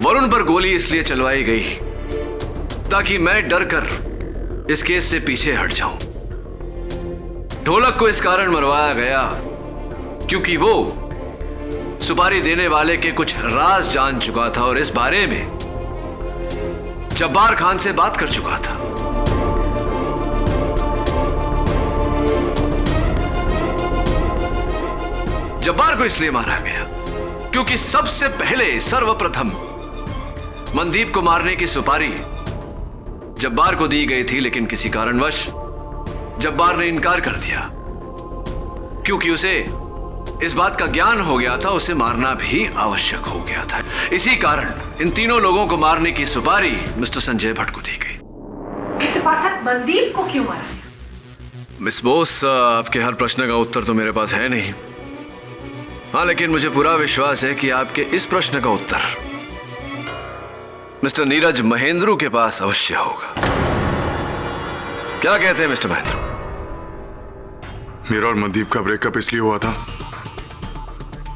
वरुण पर गोली इसलिए चलवाई गई ताकि मैं डर कर इस केस से पीछे हट जाऊं। ढोलक को इस कारण मरवाया गया क्योंकि वो सुपारी देने वाले के कुछ राज जान चुका था और इस बारे में जब्बार खान से बात कर चुका था। जब्बार को इसलिए मारा गया क्योंकि सबसे पहले सर्वप्रथम मनदीप को मारने की सुपारी जब्बार को दी गई थी, लेकिन किसी कारणवश जब्बार ने इनकार कर दिया क्योंकि उसे इस बात का ज्ञान हो गया था उसे मारना भी आवश्यक हो गया था। इसी कारण इन तीनों लोगों को मारने की सुपारी मिस्टर संजय भट्ट को दी गई। मिस्टर पाठक, मनदीप को क्यों मारा? मिस बोस, आपके हर प्रश्न का उत्तर तो मेरे पास है नहीं। हाँ, लेकिन मुझे पूरा विश्वास है कि आपके इस प्रश्न का उत्तर मिस्टर नीरज महेंद्रू के पास अवश्य होगा। क्या कहते हैं मिस्टर महेंद्रू? मेरा और मनदीप का ब्रेकअप इसलिए हुआ था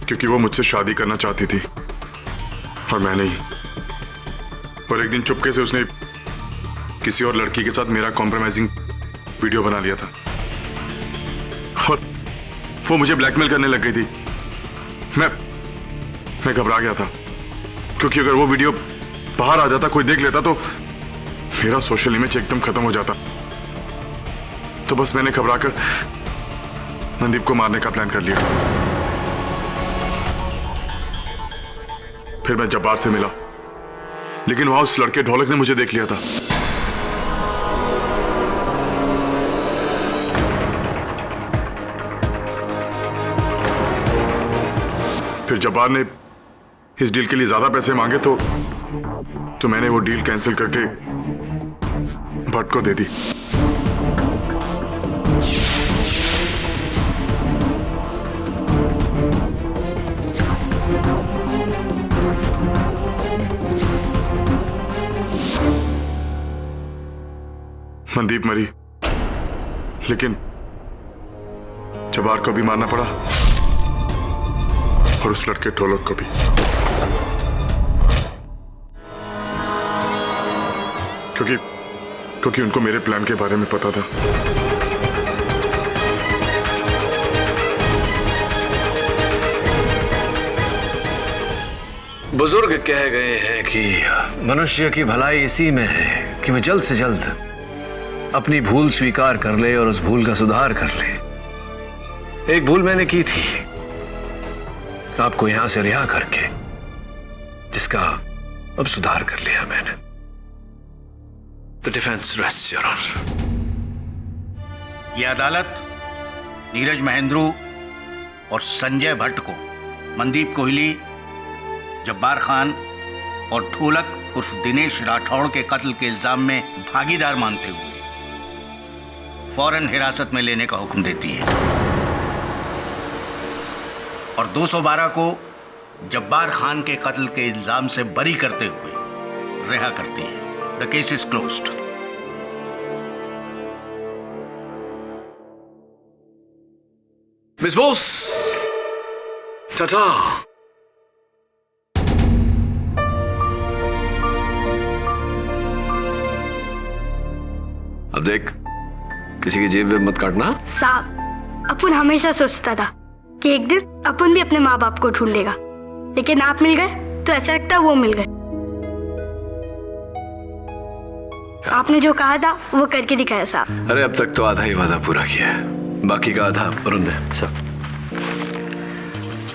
क्योंकि वो मुझसे शादी करना चाहती थी और मैं नहीं। और एक दिन चुपके से उसने किसी और लड़की के साथ मेरा कॉम्प्रोमाइजिंग वीडियो बना लिया था और वो मुझे ब्लैकमेल करने लग गई थी। मैं घबरा गया था क्योंकि अगर वो वीडियो बाहर आ जाता, कोई देख लेता तो मेरा सोशल इमेज एकदम खत्म हो जाता। तो बस मैंने घबराकर मनदीप को मारने का प्लान कर लिया। फिर मैं जब्बार से मिला, लेकिन वहां उस लड़के ढोलक ने मुझे देख लिया था। फिर जब्बार ने इस डील के लिए ज्यादा पैसे मांगे तो मैंने वो डील कैंसिल करके भट्ट को दे दी। मनदीप मरी, लेकिन जब्बार को भी मारना पड़ा और उस लड़के ढोलक को भी। क्योंकि उनको मेरे प्लान के बारे में पता था। बुजुर्ग कह गए हैं कि मनुष्य की भलाई इसी में है कि वह जल्द से जल्द अपनी भूल स्वीकार कर ले और उस भूल का सुधार कर ले। एक भूल मैंने की थी आपको यहां से रिहा करके, जिसका अब सुधार कर लिया मैंने। The defence rests your honour. यह अदालत नीरज महेंद्रू और संजय भट्ट को मनदीप कोहली जब्बार खान और ढोलक उर्फ दिनेश राठौड़ के कत्ल के इल्जाम में भागीदार मानते हुए फौरन हिरासत में लेने का हुक्म देती है और 212 को जब्बार खान के कत्ल के इल्जाम से बरी करते हुए रिहा करती है। The case is closed. Miss Bose, Tata. अब देख, किसी की जेब वेब मत काटना। साहब, अपन हमेशा सोचता था कि एक दिन अपन भी अपने माँ बाप को ढूंढ लेगा, लेकिन आप मिल गए तो ऐसा लगता वो मिल गए। आपने जो कहा था वो करके दिखाया साहब। अरे अब तक तो आधा ही वादा पूरा किया है, बाकी का आधा वरुण दे। सब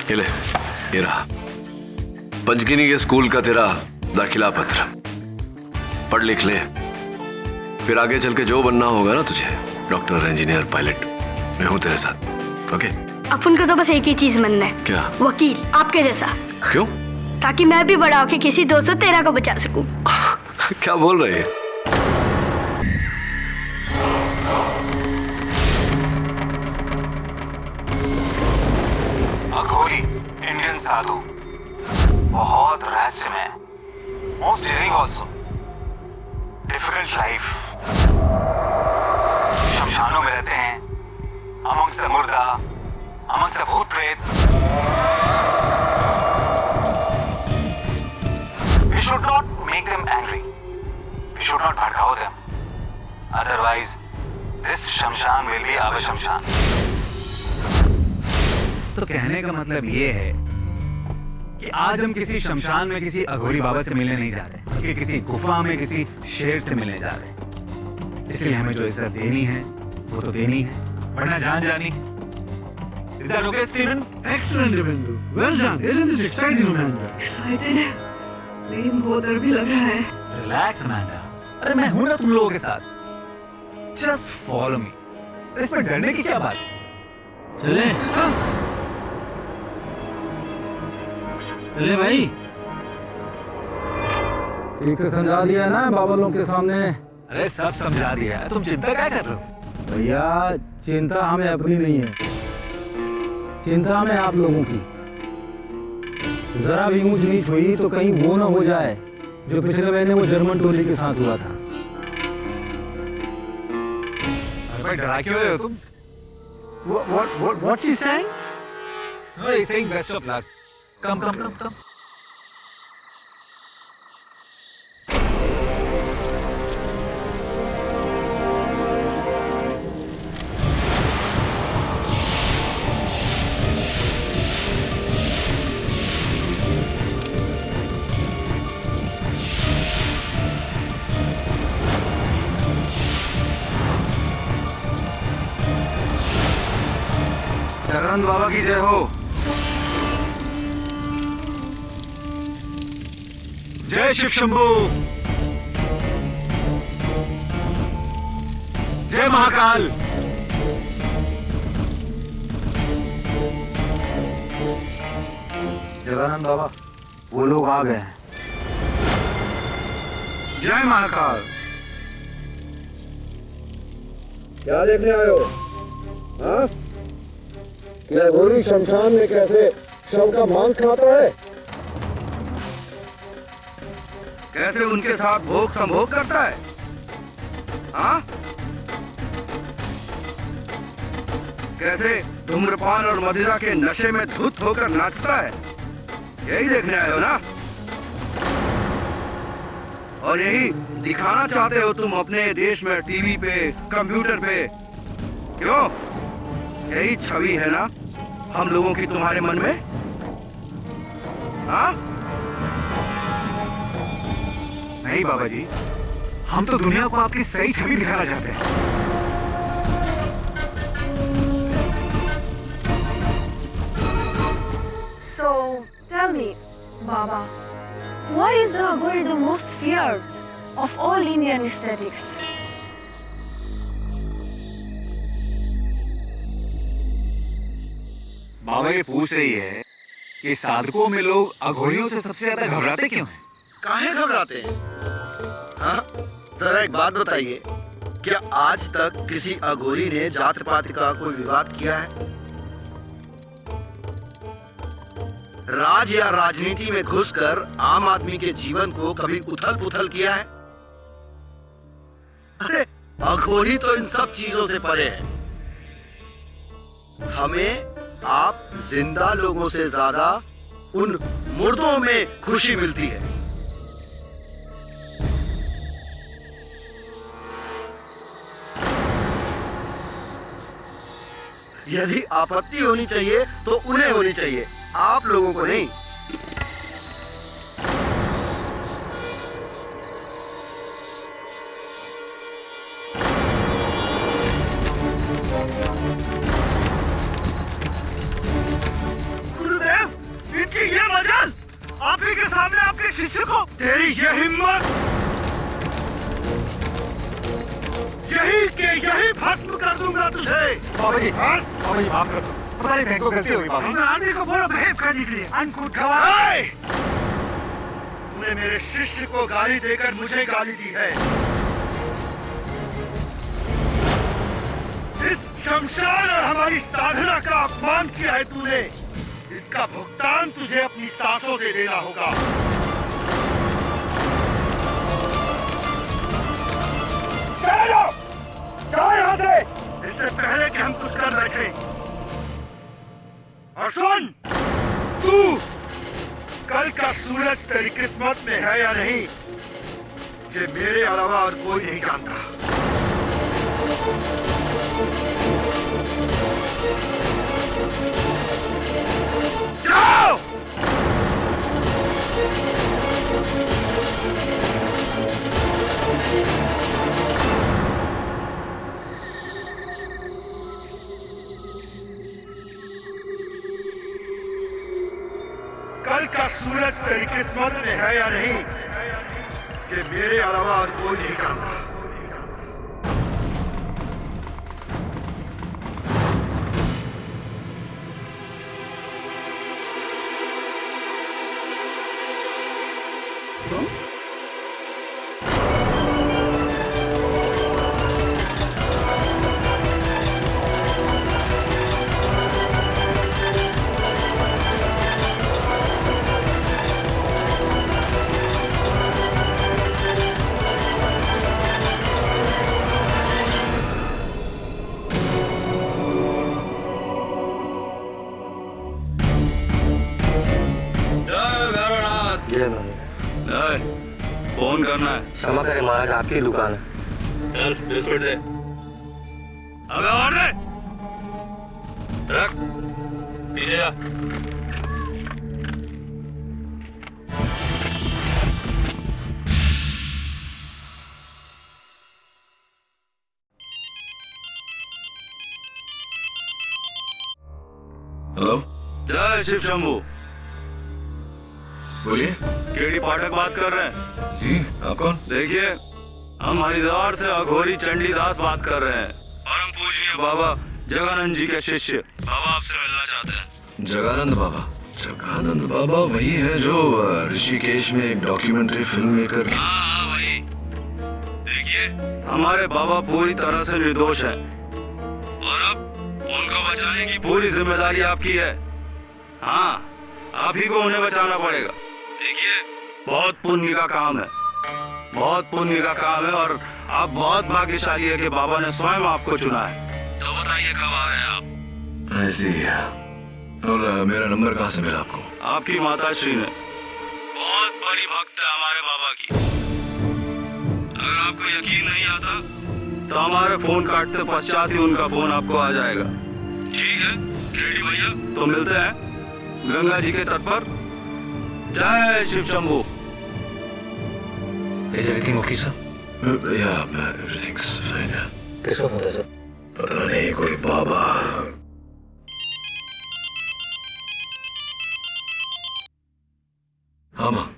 ये ले, ये रहा पंचगिनी के स्कूल का तेरा दाखिला पत्र। पढ़ लिख ले, फिर आगे चल के जो बनना होगा ना तुझे, डॉक्टर, इंजीनियर, पायलट, मैं हूं तेरे साथ। ओके? अपन को तो बस एक ही चीज बनना है। क्या? वकील, आपके जैसा। क्यों? ताकि मैं भी बड़ा होके किसी 213 को बचा सकूं। क्या बोल रही है? अघोरी इंडियन साधु, बहुत रहस्यमय, most daring also, difficult life. शमशानों में रहते हैं, अमंग्स द मुर्दा, अमंग्स द भूत प्रेत। We should not make them angry. We should not भड़काओ them. Otherwise, this शमशान will be our शमशान। तो कहने का मतलब ये है कि आज हम किसी शमशान में किसी अघोरी बाबा से मिलने नहीं जा रहे, बल्कि किसी गुफा में किसी शेर से मिलने जा रहे हैं। इसलिए हमें जो इज्जत देनी है वो तो देनी है, वरना जान जानी। Is that okay, Stephen? Excellent, Devendu. Well done. Isn't this exciting, Amanda? Excited, लेकिन बहुत डर भी लग रहा है। Relax, Amanda. अरे मैं हूं ना तुम लोगों के साथ। Just follow me. इसमें डरने की क्या बात है? चले चले भाई। ठीक से समझा दिया ना बाबा लोग के सामने? अरे सब समझा दिया है, तुम चिंता क्या कर रहे हो? भैया, चिंता हमें अपनी नहीं है, चिंता हमें आप लोगों की। जरा भी ऊंच नीच हुई तो कहीं वो ना हो जाए जो पिछले महीने वो जर्मन टोली के साथ हुआ था। अरे भाई, डरा क्यों रहे हो तुम? What's he saying? No, he's saying best of luck. Come. चरण बाबा की जय हो। जय शिव शंभू, जय महाकाल। जगानंद बाबा, वो लोग आ गए हैं। जय महाकाल। क्या देखने आए हो? हाँ? क्या गोरी शमशान में कैसे शव का मांस खाता है? कैसे उनके साथ भोग संभोग करता है? हाँ? कैसे धूम्रपान और मदिरा के नशे में धुत होकर नाचता है? यही देखने आए हो ना? और यही दिखाना चाहते हो तुम अपने देश में टीवी पे, कंप्यूटर पे? क्यों? यही छवि है ना हम लोगों की तुम्हारे मन में? हाँ? नहीं बाबा जी, हम तो दुनिया को आपकी सही छवि दिखाना चाहते हैं। So tell me, Baba, why is the Aghori the most feared of all Indian aesthetics? बाबा ये पूछ रही है कि साधकों में लोग अघोरियों से सबसे ज्यादा घबराते क्यों हैं? काहे घबराते हैं? हाँ, जरा एक बात बताइए, क्या आज तक किसी अघोरी ने जात पात का कोई विवाद किया है? राज या राजनीति में घुसकर आम आदमी के जीवन को कभी उथल पुथल किया है? अरे अघोरी तो इन सब चीजों से परे है। हमें आप जिंदा लोगों से ज्यादा उन मुर्दों में खुशी मिलती है। यदि आपत्ति होनी चाहिए तो उन्हें होनी चाहिए, आप लोगों को नहीं। गुरुदेव, इनकी ये मजाल, आप ही के सामने आपके शिष्य को, तेरी ये हिम्मत, यही के यही भस्म कर दूंगा तुझे। बाबा जी माफ कर दो, हमारी बहन को गलती हुई बाबा। आदमी को बोलो बिहेव करने के लिए, अनकूट गवाह। तूने मेरे शिष्य को गाली देकर मुझे गाली दी है। इस शमशान और हमारी साधना का अपमान किया है तूने। इसका भुगतान तुझे अपनी सांसों से देना होगा। चलो, जाओ यहाँ से, इससे पहले कि हम कुछ कर बैठे। और सुन, तू कल का सूरज तेरी किस्मत में है या नहीं, ये मेरे अलावा और कोई नहीं जानता। जाओ! कल का सूरज तेरी किस्मत में है या नहीं, ये मेरे अलावा और कोई नहीं जानता। फोन करना है। क्षमा करें महाराज, आपकी दुकान है। चल बिस्कुट दे। अबे और दे। रख, पीछे जा। हेलो, जय शिव शंभू। बोलिए। केडी पाठक बात कर रहे हैं। जी, आप कौन? देखिए, हम हरिद्वार से अघोरी चंडीदास बात कर रहे हैं। परम पूजनीय बाबा जगानंद जी के शिष्य बाबा आपसे मिलना चाहते हैं। जगानंद बाबा? जगानंद बाबा वही है जो ऋषिकेश में एक डॉक्यूमेंट्री फिल्म मेकर। हाँ वही। देखिए, हमारे बाबा पूरी तरह से निर्दोष हैं और अब उनको बचाने की पूरी जिम्मेदारी आपकी है। हाँ, आप ही को उन्हें बचाना पड़ेगा। देखिए, बहुत पुण्य का काम है, बहुत पुण्य का काम है और आप बहुत भाग्यशाली है कि बाबा ने स्वयं आपको चुना है। तो बताइए कब आ रहे हैं आप? ऐसी है। और मेरा नंबर कहाँ से मिला आपको? आपकी माता श्री ने। बहुत बड़ी भक्त है हमारे बाबा की। अगर आपको यकीन नहीं आता तो हमारे फोन काटते पश्चात ही उनका फोन आपको आ जाएगा। ठीक है केडी भैया, तो मिलते हैं गंगा जी के तट पर। जय Shiv Shambhu. Is everything okay, sir? Yeah, everything's fine. किसको फोन था सर? पता नहीं, कोई बाबा। हाँ माँ।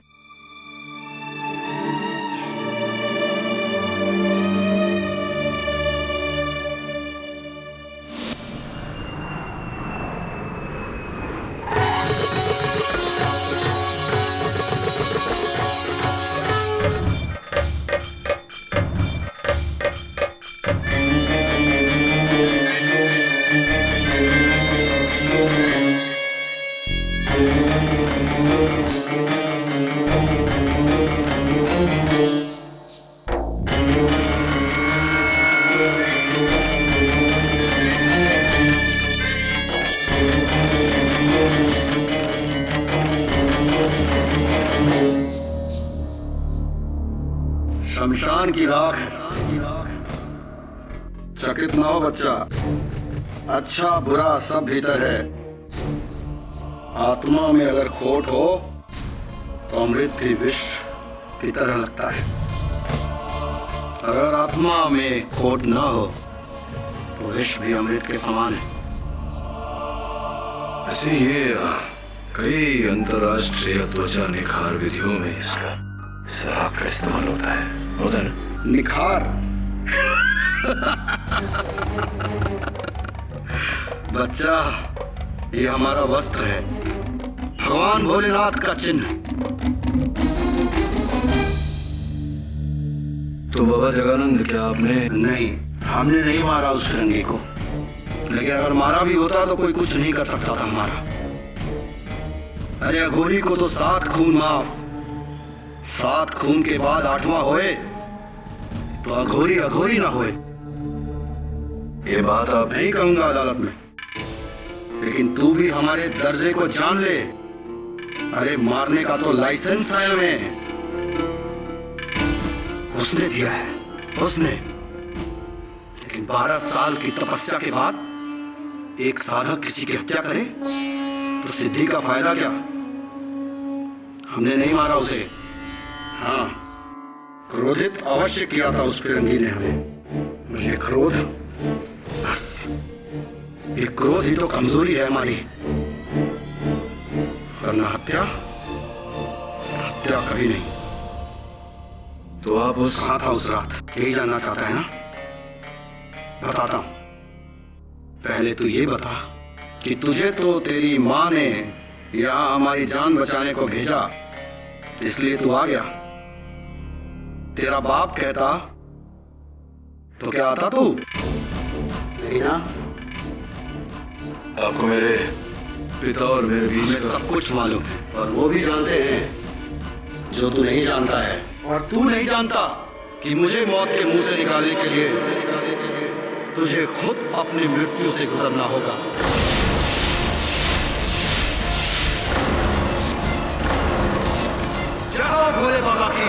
शमशान की राख है। चकित ना हो बच्चा, अच्छा बुरा सब भीतर है। आत्मा में अगर खोट हो तो अमृत भी विष की तरह लगता है। अगर आत्मा में खोट ना हो तो विष भी अमृत के समान है। ऐसे ये कई अंतरराष्ट्रीय त्वचा निखार विधियों में इसका शराब का इस्तेमाल होता है ना? निखार बच्चा, ये हमारा वस्त्र है, भगवान भोलेनाथ का चिन्ह। तो बाबा जगानंद, क्या आपने? नहीं, हमने नहीं मारा उस फिरंगी को, लेकिन अगर मारा भी होता तो कोई कुछ नहीं कर सकता था हमारा। अरे अघोरी को तो 7 खून माफ, 7 खून के बाद 8वां होए तो अघोरी अघोरी ना होए। ये बात आप नहीं कहूंगा अदालत में, लेकिन तू भी हमारे दर्जे को जान ले। अरे मारने का तो लाइसेंस है हमें, उसने दिया है, उसने। लेकिन 12 साल की तपस्या के बाद एक साधक किसी की हत्या करे तो सिद्धि का फायदा क्या? हमने नहीं मारा उसे। हाँ, क्रोधित अवश्य किया था उस फिरंगी ने हमें। मुझे क्रोध, बस ये क्रोध ही तो कमजोरी है हमारी, वरना हत्या कभी नहीं। तो आप उस कहाँ था उस रात, यही जानना चाहता है ना? बताता हूं। पहले तू ये बता कि तुझे तो तेरी माँ ने यहाँ हमारी जान बचाने को भेजा, इसलिए तू आ गया। तेरा बाप कहता तो क्या आता तू? नहीं ना? आपको मेरे पिता और मेरे बीच में सब कुछ मालूम है, और वो भी जानते हैं जो तू नहीं जानता है। और तू नहीं जानता कि मुझे मौत के मुंह से निकालने के लिए तुझे खुद अपनी मृत्यु से गुजरना होगा। जय हो भोले बाबा की।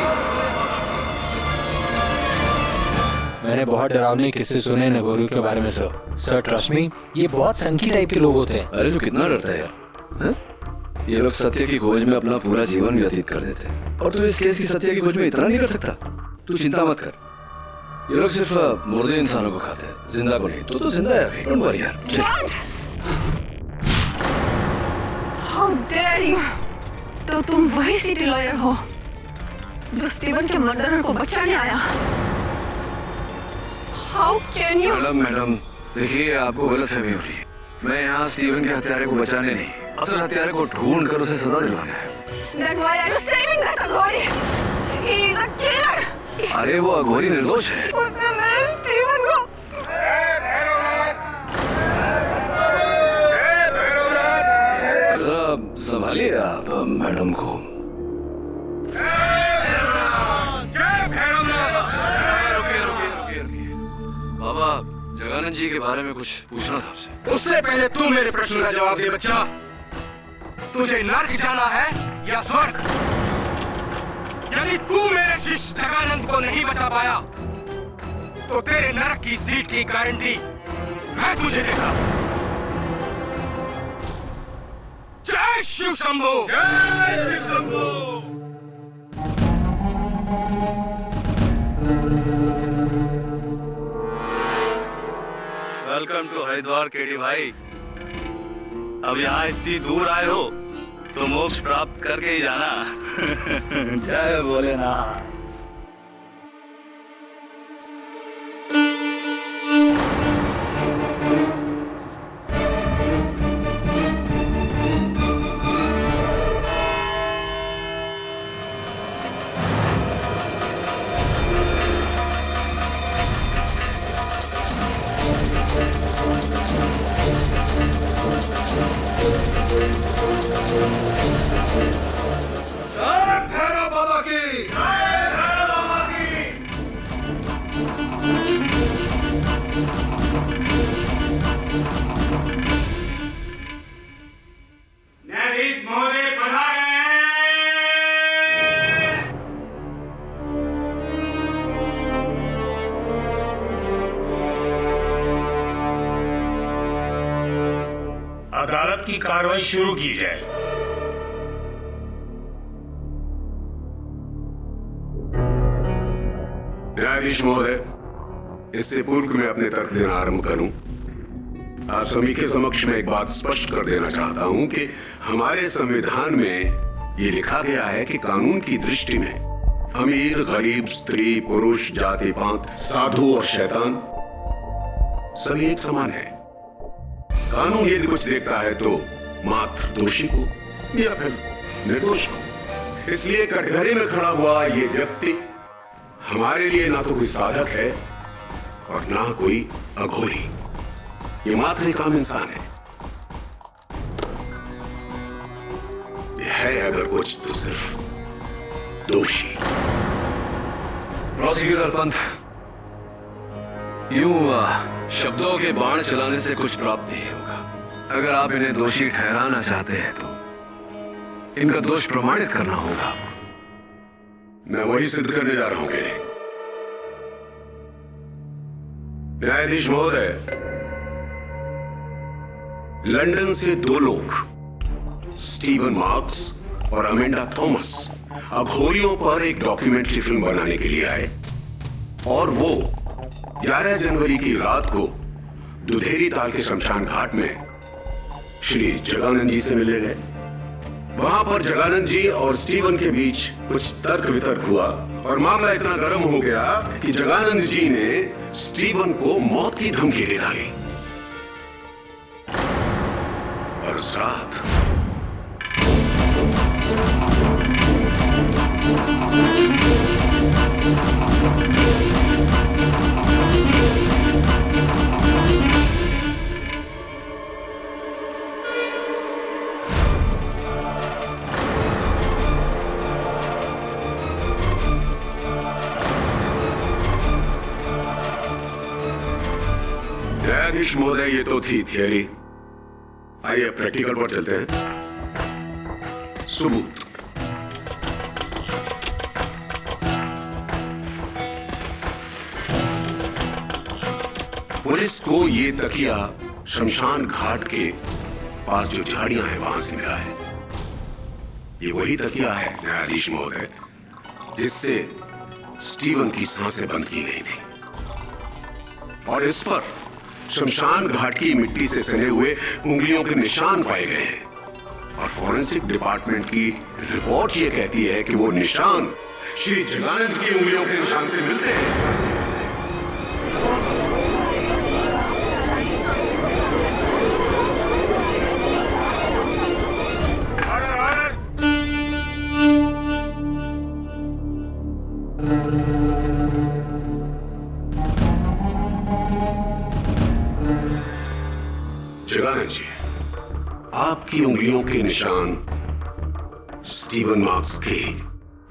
मैंने बहुत डरावने किस्से सुने नगोरी के बारे में सर ट्रस्ट मी, ये बहुत संकी टाइप के लोग होते हैं। अरे तो कितना डरता है यार, ये लोग सत्य की खोज में अपना पूरा जीवन व्यतीत कर देते हैं, और तू इस केस की सत्य की खोज में इतना नहीं कर सकता। तू चिंता मत कर, ये लोग सिर्फ मुर्दे इंसानों को खाते हैं, जिंदा को नहीं। तो जिंदा है अभी, डोंट वरी यार। How dare you? तो तुम वही सिटी लॉयर हो जो स्टीवन के मर्डरर को बचाने आया। How can you? मैडम, देखिए आपको गलतफहमी हो रही है। मैं यहाँ स्टीवन के हत्यारे को बचाने नहीं, असल हत्यारे को ढूंढ कर उसे सजा दिलाना है। Then why are you saving that Aghori? He is a killer. अरे वो अघोरी निर्दोष है। उसने मेरे स्टीवन को। जरा संभालिए आप मैडम को। बाबा जगानंद जी के बारे में कुछ पूछना था आपसे। उससे पहले तू मेरे प्रश्न का जवाब दे बच्चा। तुझे नर्क जाना है या स्वर्ग? यदि तू मेरे शिष्य जगानंद को नहीं बचा पाया तो तेरे नरक की सीट की गारंटी मैं तुझे देता। जय शिव शंभू। जय Shiv Shambhu. Welcome to Haridwar KD भाई। अब यहाँ इतनी दूर आए हो तो मोक्ष प्राप्त करके ही जाना। जय भोलेनाथ। Thank you. भैरव बाबा की न्यायाधीश महोदय पधारे। अदालत की कार्रवाई शुरू की जाए। न्यायाधीश महोदय, इससे पूर्व मैं अपने तर्क देना आरंभ करूं, आप सभी के समक्ष में एक बात स्पष्ट कर देना चाहता हूं कि हमारे संविधान में ये लिखा गया है कि कानून की दृष्टि में अमीर, गरीब, स्त्री, पुरुष, जाति पात, साधु और शैतान सभी एक समान है। कानून यदि कुछ देखता है तो मात्र दोषी को या फिर निर्दोष को। इसलिए कटघरे में खड़ा हुआ ये व्यक्ति हमारे लिए ना तो कोई साधक है और ना कोई अघोरी, ये मात्र एक आम इंसान है। ये है अगर कुछ तो सिर्फ दोषी। प्रोसिक्यूटर पंत, यूं शब्दों के बाण चलाने से कुछ प्राप्त नहीं होगा। अगर आप इन्हें दोषी ठहराना चाहते हैं तो इनका दोष प्रमाणित करना होगा। मैं वही सिद्ध करने जा रहा हूं। न्यायाधीश महोदय, लंदन से दो लोग, स्टीवन मार्क्स और अमेंडा थॉमस, अघोरियों पर एक डॉक्यूमेंट्री फिल्म बनाने के लिए आए और वो 11 जनवरी की रात को दुधेरी ताल के शमशान घाट में श्री जगानंद जी से मिलने गए। वहां पर जगानंद जी और स्टीवन के बीच कुछ तर्क वितर्क हुआ और मामला इतना गर्म हो गया कि जगानंद जी ने स्टीवन को मौत की धमकी दे डाली। और उस रात न्यायाधीश महोदय, ये तो थी थियरी। आइए प्रैक्टिकल पर चलते हैं। सबूत। पुलिस को ये तकिया शमशान घाट के पास जो झाड़ियां हैं वहां से मिला है। ये वही तकिया है न्यायाधीश महोदय जिससे स्टीवन की सांसें बंद की गई थी और इस पर शमशान घाट की मिट्टी से सने हुए उंगलियों के निशान पाए गए हैं और फॉरेंसिक डिपार्टमेंट की रिपोर्ट ये कहती है कि वो निशान श्री जगानंद की उंगलियों के निशान से मिलते हैं। जगानंद जी, आपकी उंगलियों के निशान स्टीवन मार्क्स के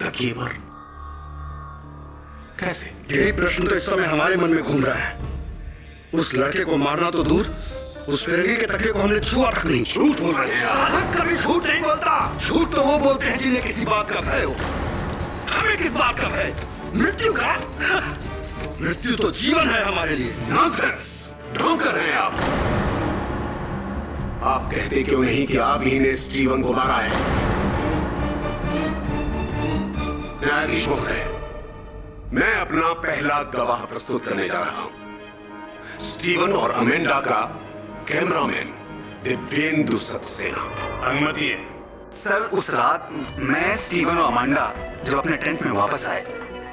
तकिए पर कैसे? यही प्रश्न तो इस समय हमारे मन में घूम रहा है। उस लड़के को मारना तो दूर, उस फिरंगी के तकिए को हमने छुआ तक नहीं। झूठ बोल रहे हैं आप। कभी झूठ नहीं बोलता। झूठ तो वो बोलते हैं जिन्हें किसी बात का भय हो। हमें किस बात का भय? मृत्यु का? मृत्यु तो जीवन है हमारे लिए। नॉनसेंस! ढोंग कर रहे हैं आप कहते क्यों नहीं कि आप ही ने स्टीवन को मारा है? न्यायाधीश महोदय, मैं अपना पहला गवाह प्रस्तुत करने जा रहा हूं। स्टीवन और अमेंडा का कैमरामैन दिव्येंदु सक्सेना। अनुमति है सर। उस रात मैं, स्टीवन और अमांडा जब अपने टेंट में वापस आए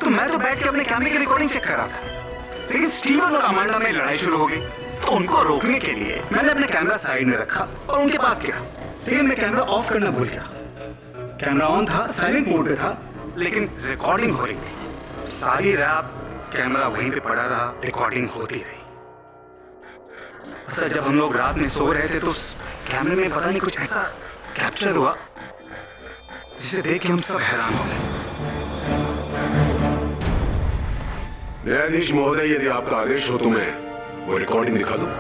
तो मैं तो बैठ के अपने कैमरे की रिकॉर्डिंग चेक कर रहा था, लेकिन स्टीवन और अमांडा में लड़ाई शुरू हो गई। तो उनको रोकने के लिए मैंने अपने कैमरा साइड में रखा और उनके पास गया, लेकिन मैं कैमरा ऑफ करना भूल गया। कैमरा ऑन था, साइलेंट मोड पे था, लेकिन रिकॉर्डिंग हो रही थी। सारी रात कैमरा वहीं पे पड़ा रहा, रिकॉर्डिंग होती रही। सर, जब हम लोग रात में सो रहे थे तो कैमरे में पता नहीं कुछ ऐसा कैप्चर हुआ जिसे देख के हम सब हैरान हो गए। न्यायाधीश महोदय, यदि आपका आदेश हो तो मैं वो रिकॉर्डिंग दिखा दूं।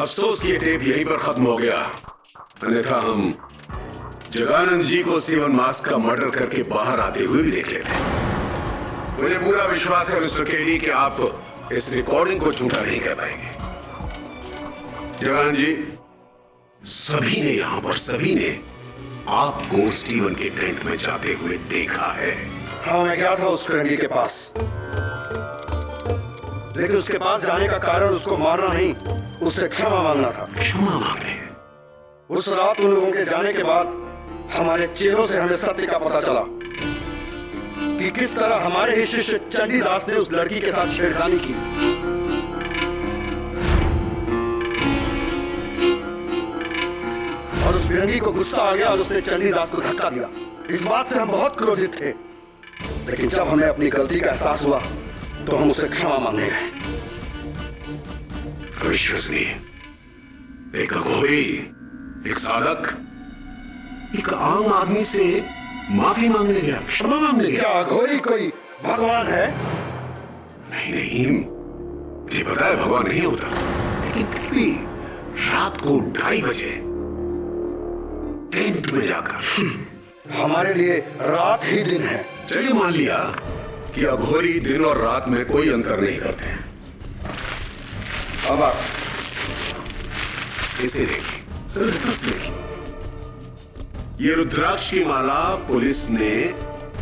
अफसोस कि ये टेप यहीं पर खत्म हो गया, अन्यथा हम जगानंद जी को स्टीवन मास्क का मर्डर करके बाहर आते हुए भी देख लेते। मुझे पूरा विश्वास है मिस्टर केडी कि आप इस रिकॉर्डिंग को झूठा नहीं कर पाएंगे। जगानंद जी, सभी ने यहां पर सभी ने आपको स्टीवन के टेंट में जाते हुए देखा है। हाँ, मैं गया था उस फिरंगी के पास, लेकिन उसके पास जाने का कारण उसको मारना नहीं, उससे क्षमा मांगना था। क्षमा मांगने? उस रात उन लोगों के जाने के बाद हमारे चेहरों से हमें सत्य का पता चला कि किस तरह हमारे ही शिष्य चंडीदास ने उस लड़की के साथ छेड़खानी की। और उस फिरंगी को गुस्सा आ गया और उसने चंडीदास को धक्का दिया। इस बात से हम बहुत क्रोधित थे, लेकिन जब हमें अपनी गलती का एहसास हुआ तो हम उसे क्षमा मांगने गए। अविश्वसनीय, एक अघोरी, एक साधक, एक आम आदमी से माफी मांगने गया, क्षमा मांगने गया। क्या अघोरी कोई भगवान है? नहीं नहीं, मुझे पता है भगवान नहीं होता, लेकिन फिर भी रात को 2:30 बजे टेंट में जाकर। हमारे लिए रात ही दिन है। चलिए मान लिया कि अघोरी दिन और रात में कोई अंतर नहीं करते हैं। अब आप इसे देखिए, सिर्फ बस देखिए। ये रुद्राक्ष की माला पुलिस ने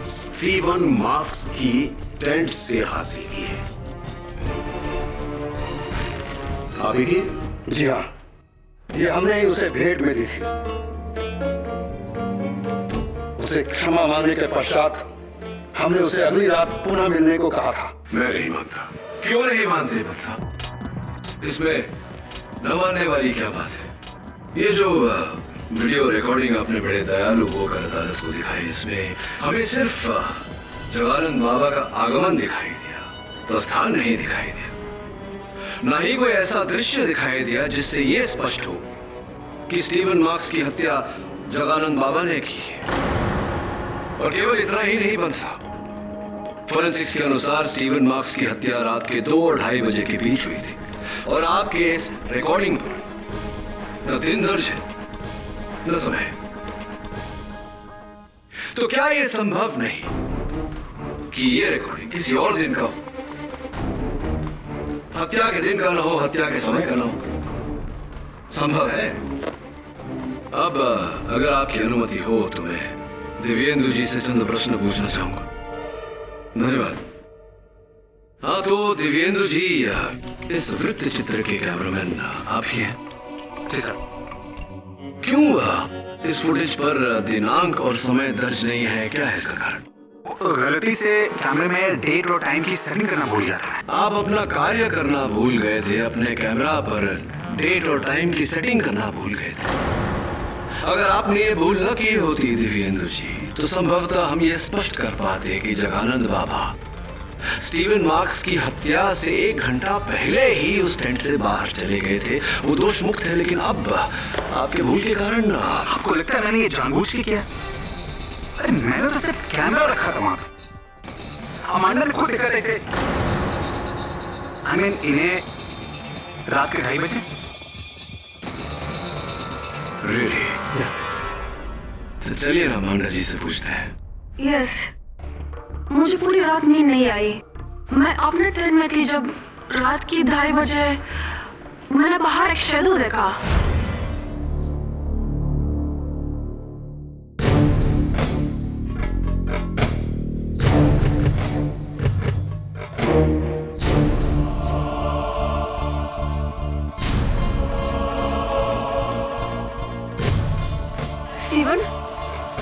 स्टीवन मार्क्स की टेंट से हासिल की है। आप देखिए। जी हाँ, ये हमने ही उसे भेंट में दी थी। उसे क्षमा मांगने के पश्चात हमने उसे अगली रात पुनः मिलने को कहा था। मैं नहीं मानता। क्यों नहीं मानते भट्ट साहब? इसमें न मानने वाली क्या बात है? ये जो वीडियो रिकॉर्डिंग आपने बड़े दयालु होकर अदालत को दिखाई, इसमें हमें सिर्फ जगानंद बाबा का आगमन दिखाई दिया, प्रस्थान नहीं दिखाई दिया। ना ही कोई ऐसा दृश्य दिखाई दिया जिससे यह स्पष्ट हो कि स्टीवन मार्क्स की हत्या जगानंद बाबा ने की है। और केवल इतना ही नहीं बन साहब, फोरेंसिक्स के अनुसार स्टीवन मार्क्स की हत्या रात के 2 और 2:30 बजे के बीच हुई थी। और आपके इस रिकॉर्डिंग पर न दिन दर्ज है न समय। तो क्या यह संभव नहीं कि यह रिकॉर्डिंग किसी और दिन का हो? हत्या के दिन का ना हो, हत्या के समय का ना हो? संभव है। अब अगर आपकी अनुमति हो तो मैं दिव्येंदु जी से चंद प्रश्न पूछना चाहूंगा। धन्यवाद। हाँ, तो दिव्येंदु जी, इस वृत्त चित्र के कैमरामैन आप ही हैं? जी सर। क्यों इस फुटेज पर दिनांक और समय दर्ज नहीं है? क्या है इसका कारण? गलती से कैमरे में डेट और टाइम की सेटिंग करना भूल गया था। आप अपना कार्य करना भूल गए थे, अपने कैमरा पर डेट और टाइम की सेटिंग करना भूल गए थे। अगर आपने ये भूल न की होती दिव्येंदु जी, तो संभवतः हम ये स्पष्ट कर पाते कि जगानंद बाबा स्टीवन मार्क्स की हत्या से 1 घंटा पहले ही उस टेंट से बाहर चले गए थे। वो दोष मुक्त है, लेकिन अब आपके भूल के कारण। आपको लगता है मैंने ये जानबूझ के किया? अरे मैंने तो सिर्फ कैमरा रखा था वहां पे। अमांडा ने खुद देखा था इसे। इन्हें रात के 2:30 बजे। Really? तो चलिए ना अमांडा जी से पूछते हैं। यस, मुझे पूरी रात नींद नहीं आई। मैं अपने टेंट में थी जब रात की 2:30 बजे मैंने बाहर एक शैडो देखा।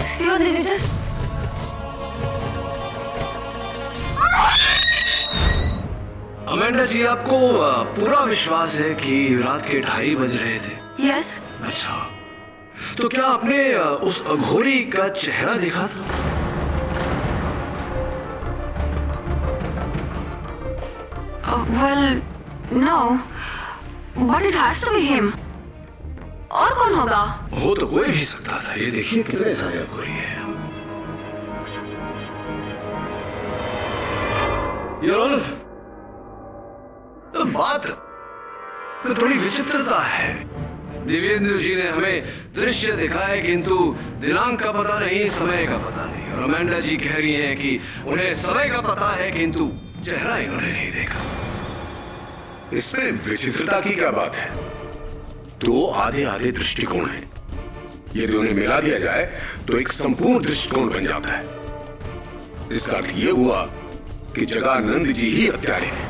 Steven, did you just... Amanda ji, आपको पूरा विश्वास है कि रात के 2:30 बज रहे थे? यस। अच्छा, तो क्या आपने उस अघोरी का चेहरा देखा था? Well no, but it has to be him. और कौन होगा? हो तो कोई भी सकता था। ये देखिए कितने सारे अघोरी हैं। योर ऑनर, बात में थोड़ी विचित्रता है। दिव्येंद्र जी ने हमें दृश्य दिखाया किंतु दिनांक का पता नहीं, समय का पता नहीं। और अमेंडा जी कह रही हैं कि उन्हें समय का पता है किंतु चेहरा इन्होंने नहीं देखा। इसमें विचित्रता की क्या बात है? दो आधे आधे दृष्टिकोण हैं। यदि उन्हें मिला दिया जाए तो एक संपूर्ण दृष्टिकोण बन जाता है। इसका अर्थ यह हुआ कि जगानंद जी ही हत्यारे हैं।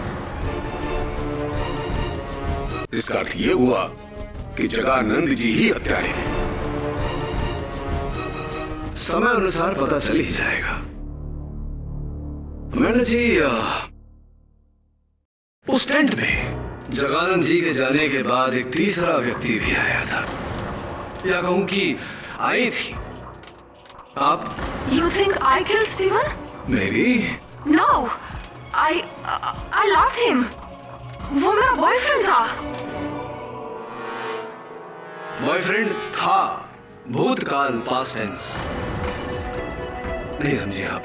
इसका अर्थ यह हुआ कि जगानंद जी ही हत्यारे हैं। समय अनुसार पता चल ही जाएगा। अमेंडा जी, उस टेंट में जगानंद जी के जाने के बाद एक तीसरा व्यक्ति भी आया था, या कहूं कि आई थी। आप? You think I killed Steven? Maybe. No, I loved him. वो मेरा बॉयफ्रेंड था। बॉयफ्रेंड था, भूतकाल, पास्ट टेंस। नहीं समझे आप?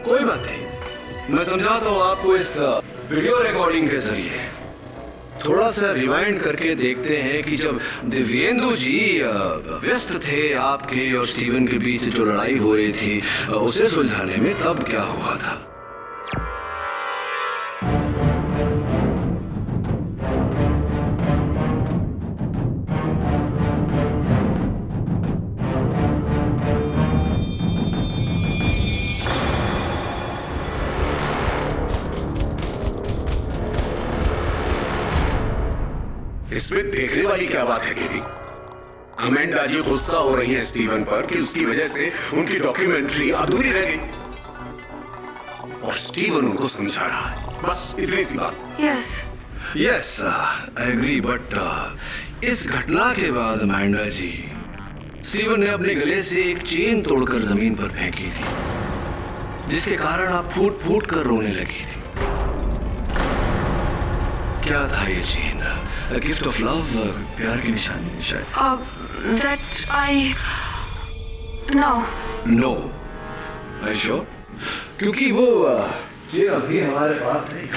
कोई बात नहीं, मैं समझाता हूं आपको इस वीडियो रिकॉर्डिंग के जरिए। थोड़ा सा रिवाइंड करके देखते हैं कि जब दिव्येंदु जी व्यस्त थे आपके और स्टीवन के बीच जो लड़ाई हो रही थी उसे सुलझाने में, तब क्या हुआ था। इसमें देखने वाली क्या बात है केवी? अमेंडा जी गुस्सा हो रही है स्टीवन पर कि उसकी वजह से उनकी डॉक्यूमेंट्री अधूरी रह गई और स्टीवन उनको समझा रहा है। बस इतनी सी बात। यस, आई एग्री, बट इस घटना के बाद अमेंडा जी, स्टीवन ने अपने गले से एक चेन तोड़कर जमीन पर फेंकी थी, जिसके कारण आप फूट फूट कर रोने लगी थी। क्या था ये chain? A gift of love, प्यार की निशानी शायद। That I no. No. Are you sure? क्योंकि वो चेन अभी हमारे पास नहीं।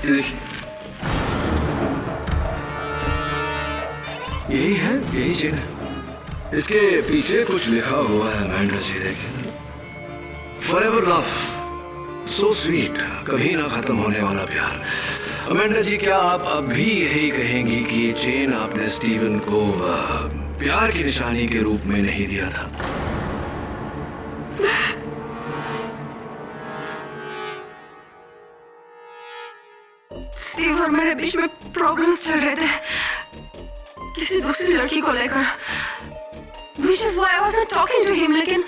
ये देखिए, यही है, यही चेन है। इसके पीछे कुछ लिखा हुआ है अमेंडा जी, देखिए। फॉरएवर लव, सो स्वीट, कभी ना खत्म होने वाला प्यार। अमेंडा जी, क्या आप अब भी यही कहेंगी कि ये चेन आपने स्टीवन को प्यार की निशानी के रूप में नहीं दिया था? स्टीव और मेरे बीच में प्रॉब्लम्स चल रहे थे किसी दूसरी लड़की को लेकर, which is why I wasn't talking to him। लेकिन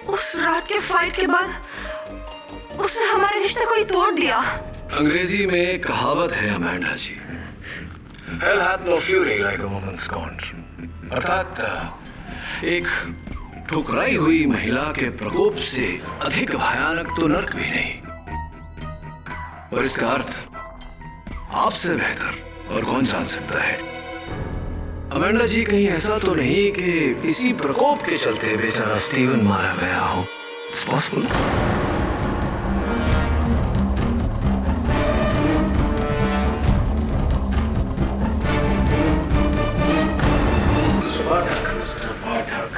उस रात के फाइट के बाद उसने हमारे रिश्ते को ही तोड़ दिया। अंग्रेजी में एक कहावत है Amanda ji, Hell hath no fury like a woman's scorn। अर्थात एक ठुकराई हुई महिला के प्रकोप से अधिक भयानक तो नर्क भी नहीं। और इसका अर्थ आपसे बेहतर और कौन जान सकता है। अमेंडा जी, कहीं ऐसा तो नहीं कि इसी प्रकोप के चलते बेचारा स्टीवन मारा गया हो? It's possible. मिस्टर पाठक,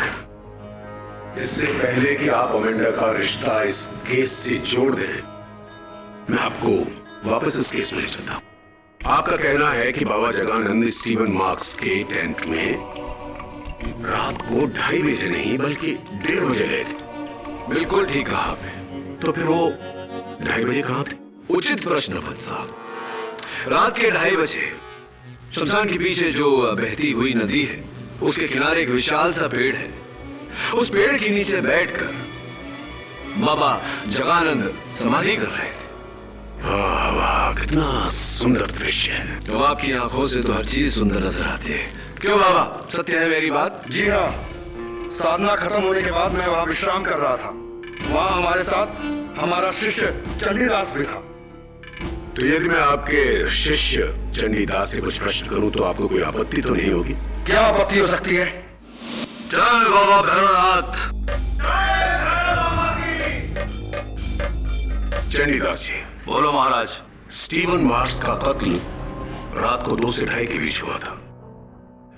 इससे पहले कि आप अमेंडा का रिश्ता इस केस से जोड़ दें, मैं आपको वापस इस केस में ले चलता हूं। आपका कहना है कि बाबा जगानंद स्टीवन मार्क्स के टेंट में रात को 2:30 बजे नहीं बल्कि 1:30 बजे गए थे। बिल्कुल ठीक कहा आपने। तो फिर वो 2:30 बजे कहां थे? उचित प्रश्न भट्ट साहब। रात के 2:30 बजे शमशान के पीछे जो बहती हुई नदी है, उसके किनारे एक विशाल सा पेड़ है, उस पेड़ के नीचे बैठकर बाबा जगानंद समाधि कर रहे थे। वाह वाह, कितना सुंदर दृश्य है। तो आपकी आंखों से तो हर चीज सुंदर नजर आती है। क्यों बाबा, सत्य है मेरी बात? जी हाँ, साधना खत्म होने के बाद मैं वहाँ विश्राम कर रहा था। वहाँ हमारे साथ हमारा शिष्य चंडीदास भी था। तो यदि मैं आपके शिष्य चंडीदास से कुछ प्रश्न करूं तो आपको कोई आपत्ति तो नहीं होगी? क्या आपत्ति हो सकती है? जय बाबा भैरवनाथ। चंडीदास जी। बोलो महाराज। स्टीवन मार्स का कत्ल रात को 2 से 2:30 के बीच हुआ था।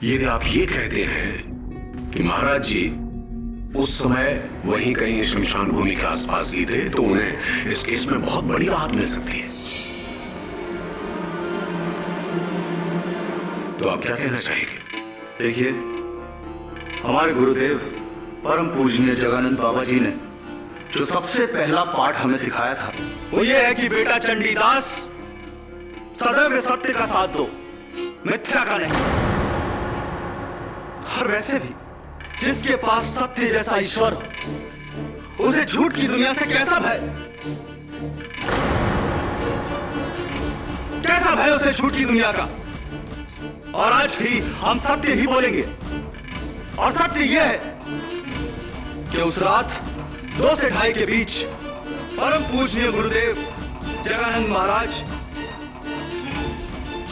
यदि आप ये कहते हैं कि महाराज जी उस समय वहीं कहीं शमशान भूमि के आसपास ही थे, तो उन्हें इस केस में बहुत बड़ी राहत मिल सकती है। तो आप क्या कहना चाहेंगे? देखिए, हमारे गुरुदेव परम पूजनीय जगानंद बाबा जी ने जो सबसे पहला पाठ हमें सिखाया था वो ये है कि बेटा चंडीदास, सदैव सत्य का साथ दो, मिथ्या का नहीं। और वैसे भी जिसके पास सत्य जैसा ईश्वर हो, उसे झूठ की दुनिया से कैसा भय? कैसा भय उसे झूठ की दुनिया का? और आज भी हम सत्य ही बोलेंगे। और सत्य यह है कि उस रात 2 से 2:30 के बीच परम पूजनीय गुरुदेव जगानंद महाराज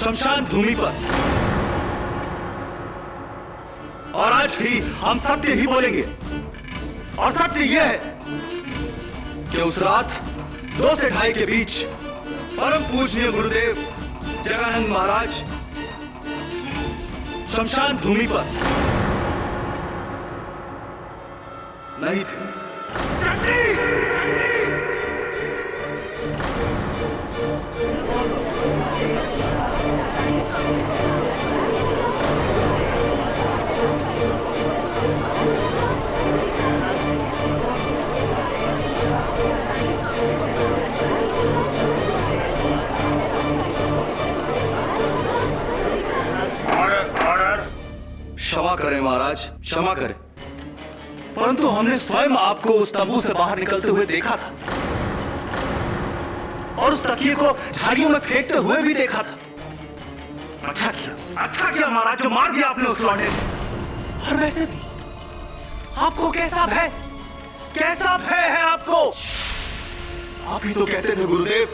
शमशान भूमि पर, और आज भी हम सत्य ही बोलेंगे। और सत्य यह है कि उस रात 2 से 2:30 के बीच परम पूजनीय गुरुदेव जगानंद महाराज शमशान भूमि पर नहीं थे। क्षमा करें महाराज, क्षमा करें, परंतु हमने स्वयं आपको उस तंबू से बाहर निकलते हुए देखा था और उस तकिए को झाड़ियों में फेंकते हुए भी देखा था। अच्छा किया महाराज, जो मार दिया आपने उस लौंडे को। और वैसे भी आपको कैसा भय, कैसा भय है आपको? आप ही तो कहते थे गुरुदेव,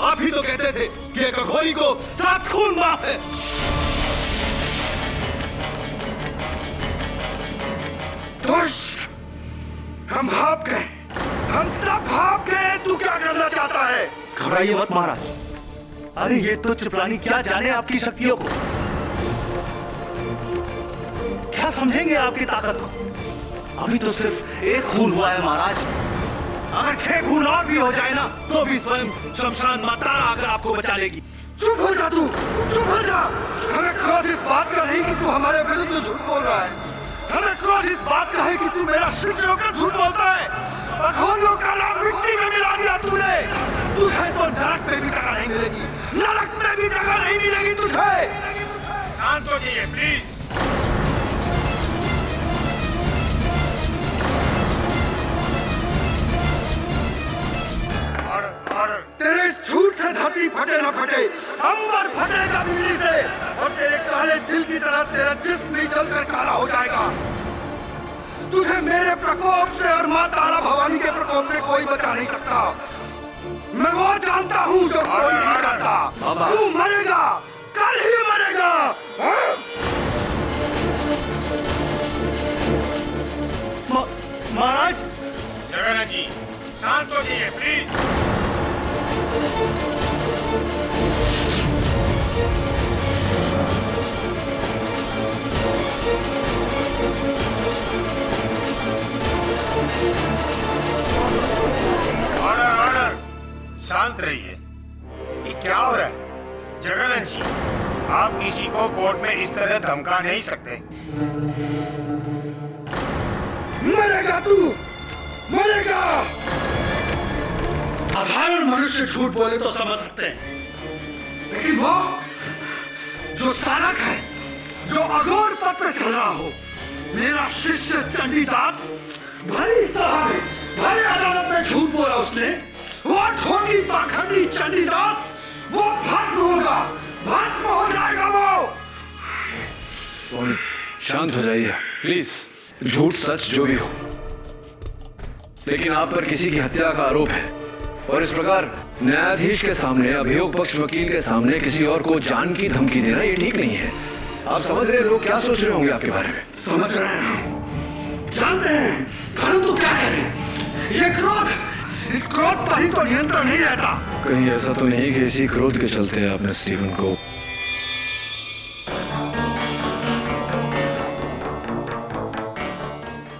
आप ही तो कहते थे कि एक अघोरी को 7 खून माफ है। दुष्ट, हम भाग गए, हम सब भाग गए। तू क्या करना चाहता है? घबराइए मत महाराज। अरे ये तुच्छ प्राणी क्या जाने आपकी शक्तियों को, क्या समझेंगे आपकी ताकत को? अभी तो सिर्फ 1 खून हुआ है महाराज। अगर 6 खून और भी हो जाए ना, तो भी स्वयं शमशान माता आकर आपको बचा लेगी। चुप हो जा तू, चुप हो जा। हमें क्रोध इस बात का नहीं कि तू हमारे विरुद्ध झूठ बोल रहा है। हमें क्रोध इस बात का है कि तू मेरा शिष्य होकर झूठ बोलता है। अघोरियों का नाम मिट्टी में मिला दिया तूने। तुझे तो नरक में भी जगह नहीं मिलेगी, नरक में भी जगह नहीं मिलेगी तुझे। शांत हो जाइए प्लीज। तेरे इस झूठ से धरती फटे न फटे, अंबर फटेगा बिजली से, और तेरे काले दिल की तरह तेरा जिस्म भी जलकर काला हो जाएगा। तुझे मेरे प्रकोप से और मां तारा भवानी के प्रकोप से कोई बचा नहीं सकता। मैं वो जानता हूँ जो कोई नहीं जानता। तू मरेगा, कल ही मरेगा। महाराज। जगन्नाथ जी, शांत हो जाइए प्लीज। ऑर्डर, ऑर्डर, शांत रहिए। ये क्या हो रहा है? जगन्नाथ जी, आप किसी को कोर्ट में इस तरह धमका नहीं सकते। मरेगा तू, मरेगा। साधारण मनुष्य झूठ बोले तो समझ सकते हैं, लेकिन वो जो सालक है, जो अघोर पथ पे चल रहा हो, मेरा शिष्य चंडीदास भरी सभा में, भरी अदालत में झूठ बोला उसने। वो ढोंगी पाखंडी चंडीदास वो भस्म होगा, भस्म हो जाएगा वो। स्वामी शांत हो जाइए प्लीज। झूठ सच जो भी हो, लेकिन आप पर किसी की हत्या का आरोप है और इस प्रकार न्यायाधीश के सामने, अभियोग पक्ष वकील के सामने किसी और को जान की धमकी देना ये ठीक नहीं है। आप समझ रहे हैं लोग क्या सोच रहे होंगे आपके बारे में? समझ रहे हैं, जानते हैं, परंतु क्या करें? ये क्रोध, इस क्रोध पर ही तो नियंत्रण नहीं रहता। कहीं ऐसा तो नहीं कि इसी क्रोध के चलते आपने स्टीवन को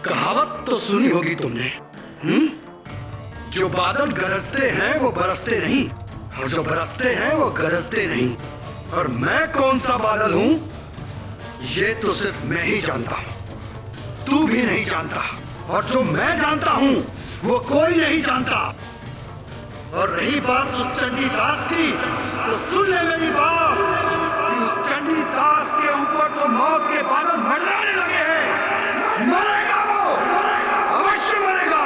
कहावत तो सुनी होगी तुमने, जो बादल गरजते हैं वो बरसते नहीं, और जो बरसते हैं वो गरजते नहीं। और मैं कौन सा बादल हूं ये तो सिर्फ मैं ही जानता हूं, तू भी नहीं जानता, और जो मैं जानता हूं वो कोई नहीं जानता। और रही बात उस चंडीदास की, तो सुन ले मेरी बात, उस चंडीदास के ऊपर तो मौत के बादल मंडराने लगे हैं। मरेगा वो, अवश्य मरेगा।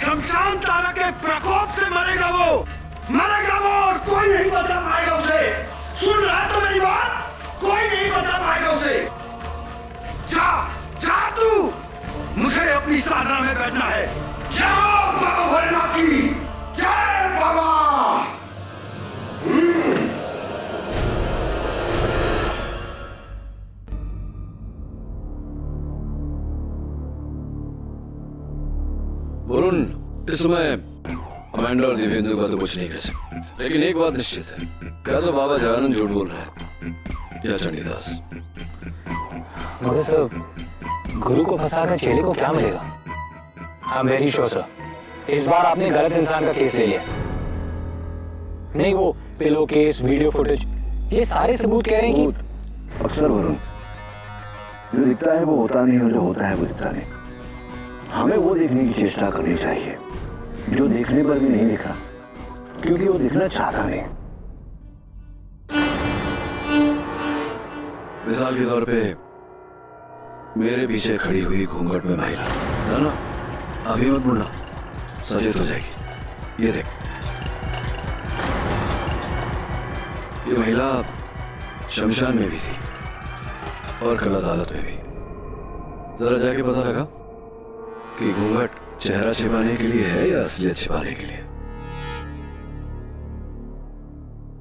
शमशान तारा के प्रकोप से मरेगा वो, मरेगा वो, और कोई नहीं बचा पाएगा उसे। सुन रहा तो मेरी बात, कोई नहीं बचा पाएगा उसे। जा जा तू, मुझे अपनी साधना में बैठना है। जाओ बाबा भोलेनाथ की जय बाबा। वरुण, इस समय अमेंडा और दिव्येंदु का तो कुछ नहीं कह सकते, लेकिन एक बात निश्चित है, क्या तो बाबा जयानंद झूठ बोल रहा है या चंडीदास। मगर सर, गुरु को फंसाकर चेले को क्या मिलेगा? I am very sure sir, इस बार आपने गलत इंसान का केस ले लिया। नहीं, वो पिलो केस, वीडियो फुटेज, ये सारे सबूत कह रहे हैं कि अक्सर वरुण, जो दिखता है वो होता नहीं और जो होता है वो दिखता नहीं। हमें वो देखने की चेष्टा करनी चाहिए जो देखने पर भी नहीं दिखा, क्योंकि वो दिखना चाहता नहीं। मिसाल के तौर पे मेरे पीछे खड़ी हुई घूंघट में महिला है ना, अभी मत मुड़ना, सचेत हो जाएगी। ये देख, ये महिला शमशान में भी थी और कल अदालत में भी। जरा जाके पता लगा कि घूंघट चेहरा छिपाने के लिए है या असलियत छिपाने के लिए।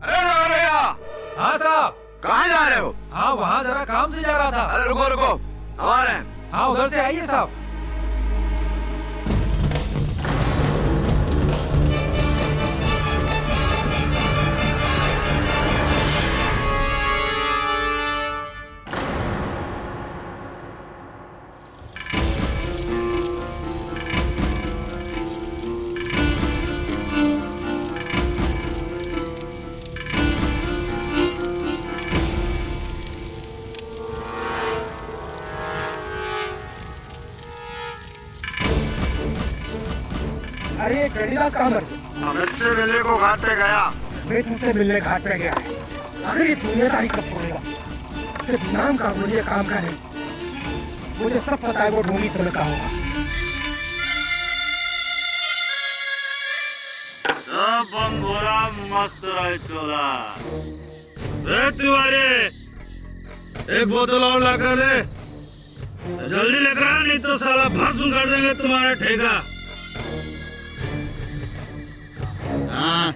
अरे भैया। हाँ साहब। कहाँ जा रहे हो? हाँ, वहाँ जरा काम से जा रहा था। अरे रुको रुको, हमारे। हाँ, उधर से आइए साहब। अरे चंडीदास कहाँ मर गया? अमित से मिलने को घाट पे गया। मैं तुमसे मिलने घाट पे गया है। आखिर ये दुनियादारी कब छोड़ेगा? सिर्फ नाम का मुझे काम का नहीं, मुझे सब पता है वो ढूंढी से लगा होगा। सब बंगोरा मस्त रहे चोला। तिवारी, एक बोतल और ला कर ले, जल्दी लेकर आ, नहीं तो साला भस्म कर देंगे तुम्हारा ठेका। हाँ,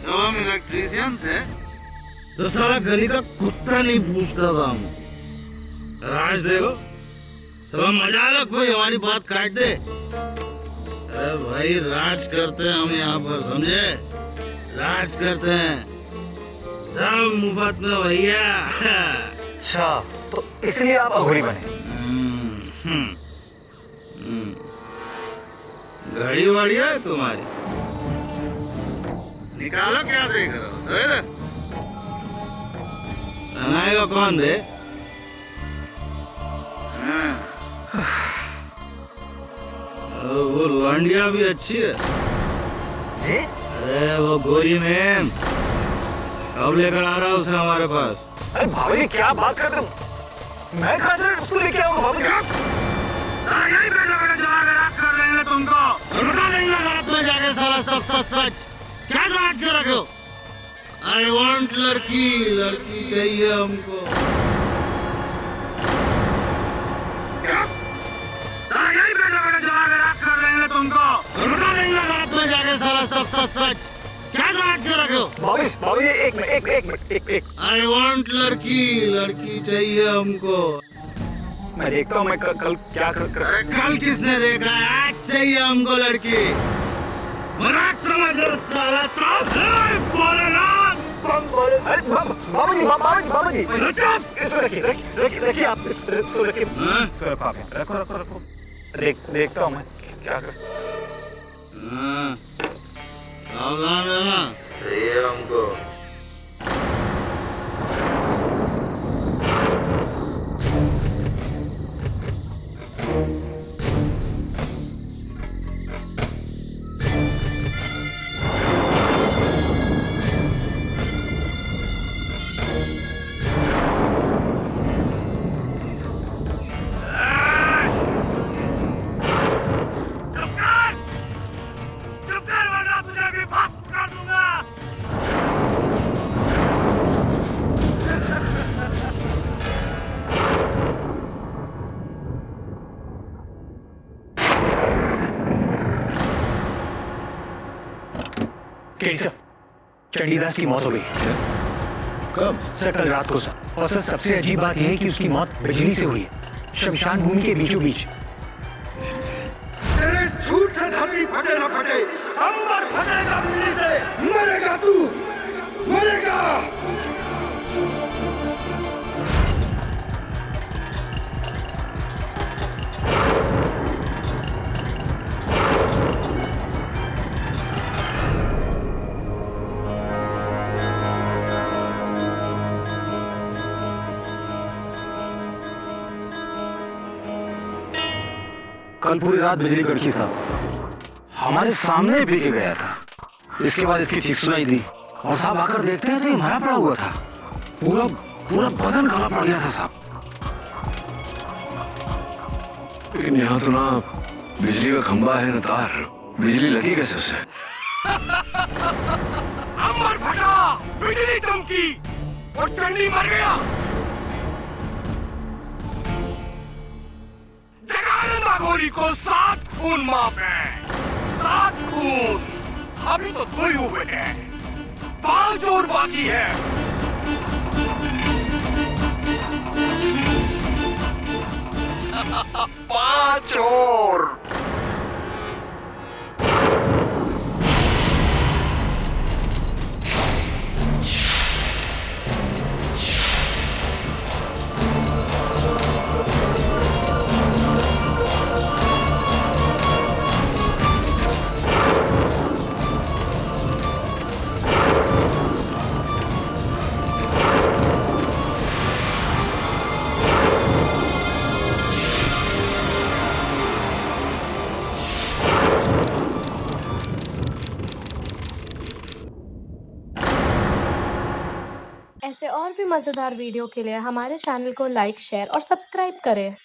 जब हम इलेक्ट्रीशियन थे तो सारा गली का कुत्ता नहीं पूछता था हम। राज देखो, सब मजा लो, कोई हमारी बात काट दे। अरे भाई, राज करते हैं हम यहाँ पर, समझे? राज करते हैं सब मुफ्त में भैया। अच्छा, तो इसलिए आप अघोरी बने? घड़ी वड़ी है तुम्हारी, निकालो, क्या देख रहे हो? बनाएगा कौन दे? वो लौंडिया भी अच्छी है जी? अरे वो गोरी में कब लेकर आ रहा है उसे हमारे पास? अरे बाबा जी क्या बात कर रहे हो? मैं कहाँ से उसको लेके आऊंगा बाबू जी? यही पे लकड़ा जला कर राख कर देंगे तुमको। बता देंगे रात में जाके साला सब सच सच। क्या समझ के रखे हो? आई वांट लड़की, लड़की चाहिए हमको। यही पे लकड़ा जला कर राख कर देंगे तुमको। बता देंगे रात में जाके साला सब सच सच। क्या समझ के रखे हो? बाबू जी एक मिनट। आई वांट लड़की, लड़की चाहिए हमको। मैं देखता हूँ मैं कल क्या कर कल किसने देखा है? आज चाहिए हमको लड़की। मजाक समझ लो साला। बाबू जी इसको रखिए आप इसको रखिए। रखो देखता हूँ मैं क्या कर। चाहिए हमको। सर, चंडीदास की मौत हो गई। कब? सर कल रात को सर। और सर सबसे अजीब बात यह है कि उसकी मौत बिजली से हुई है, शमशान भूमि के बीचों बीच। तेरे झूठ से धरती फटे ना फटे, अंबर फटेगा बिजली से। मरेगा तू, मरेगा। कल पूरी रात बिजली कड़की साहब, हमारे सामने बिक गया था। इसके बाद इसकी चीख सुनाई दी और साहब आकर देखते हैं तो ये मरा पड़ा हुआ था। पूरा बदन काला पड़ गया था साहब। लेकिन यहाँ तो ना बिजली का खंबा है ना तार, बिजली लगी कैसे उसे? अंबर फटा, बिजली चमकी और चंडी मर गया। जगानंदा गोरी को 7 खून माफ है, 7 खून। अभी तो 2 ही हुए हैं, 5 और बाकी है। पांच और। ऐसे और भी मज़ेदार वीडियो के लिए हमारे चैनल को लाइक, शेयर और सब्सक्राइब करें।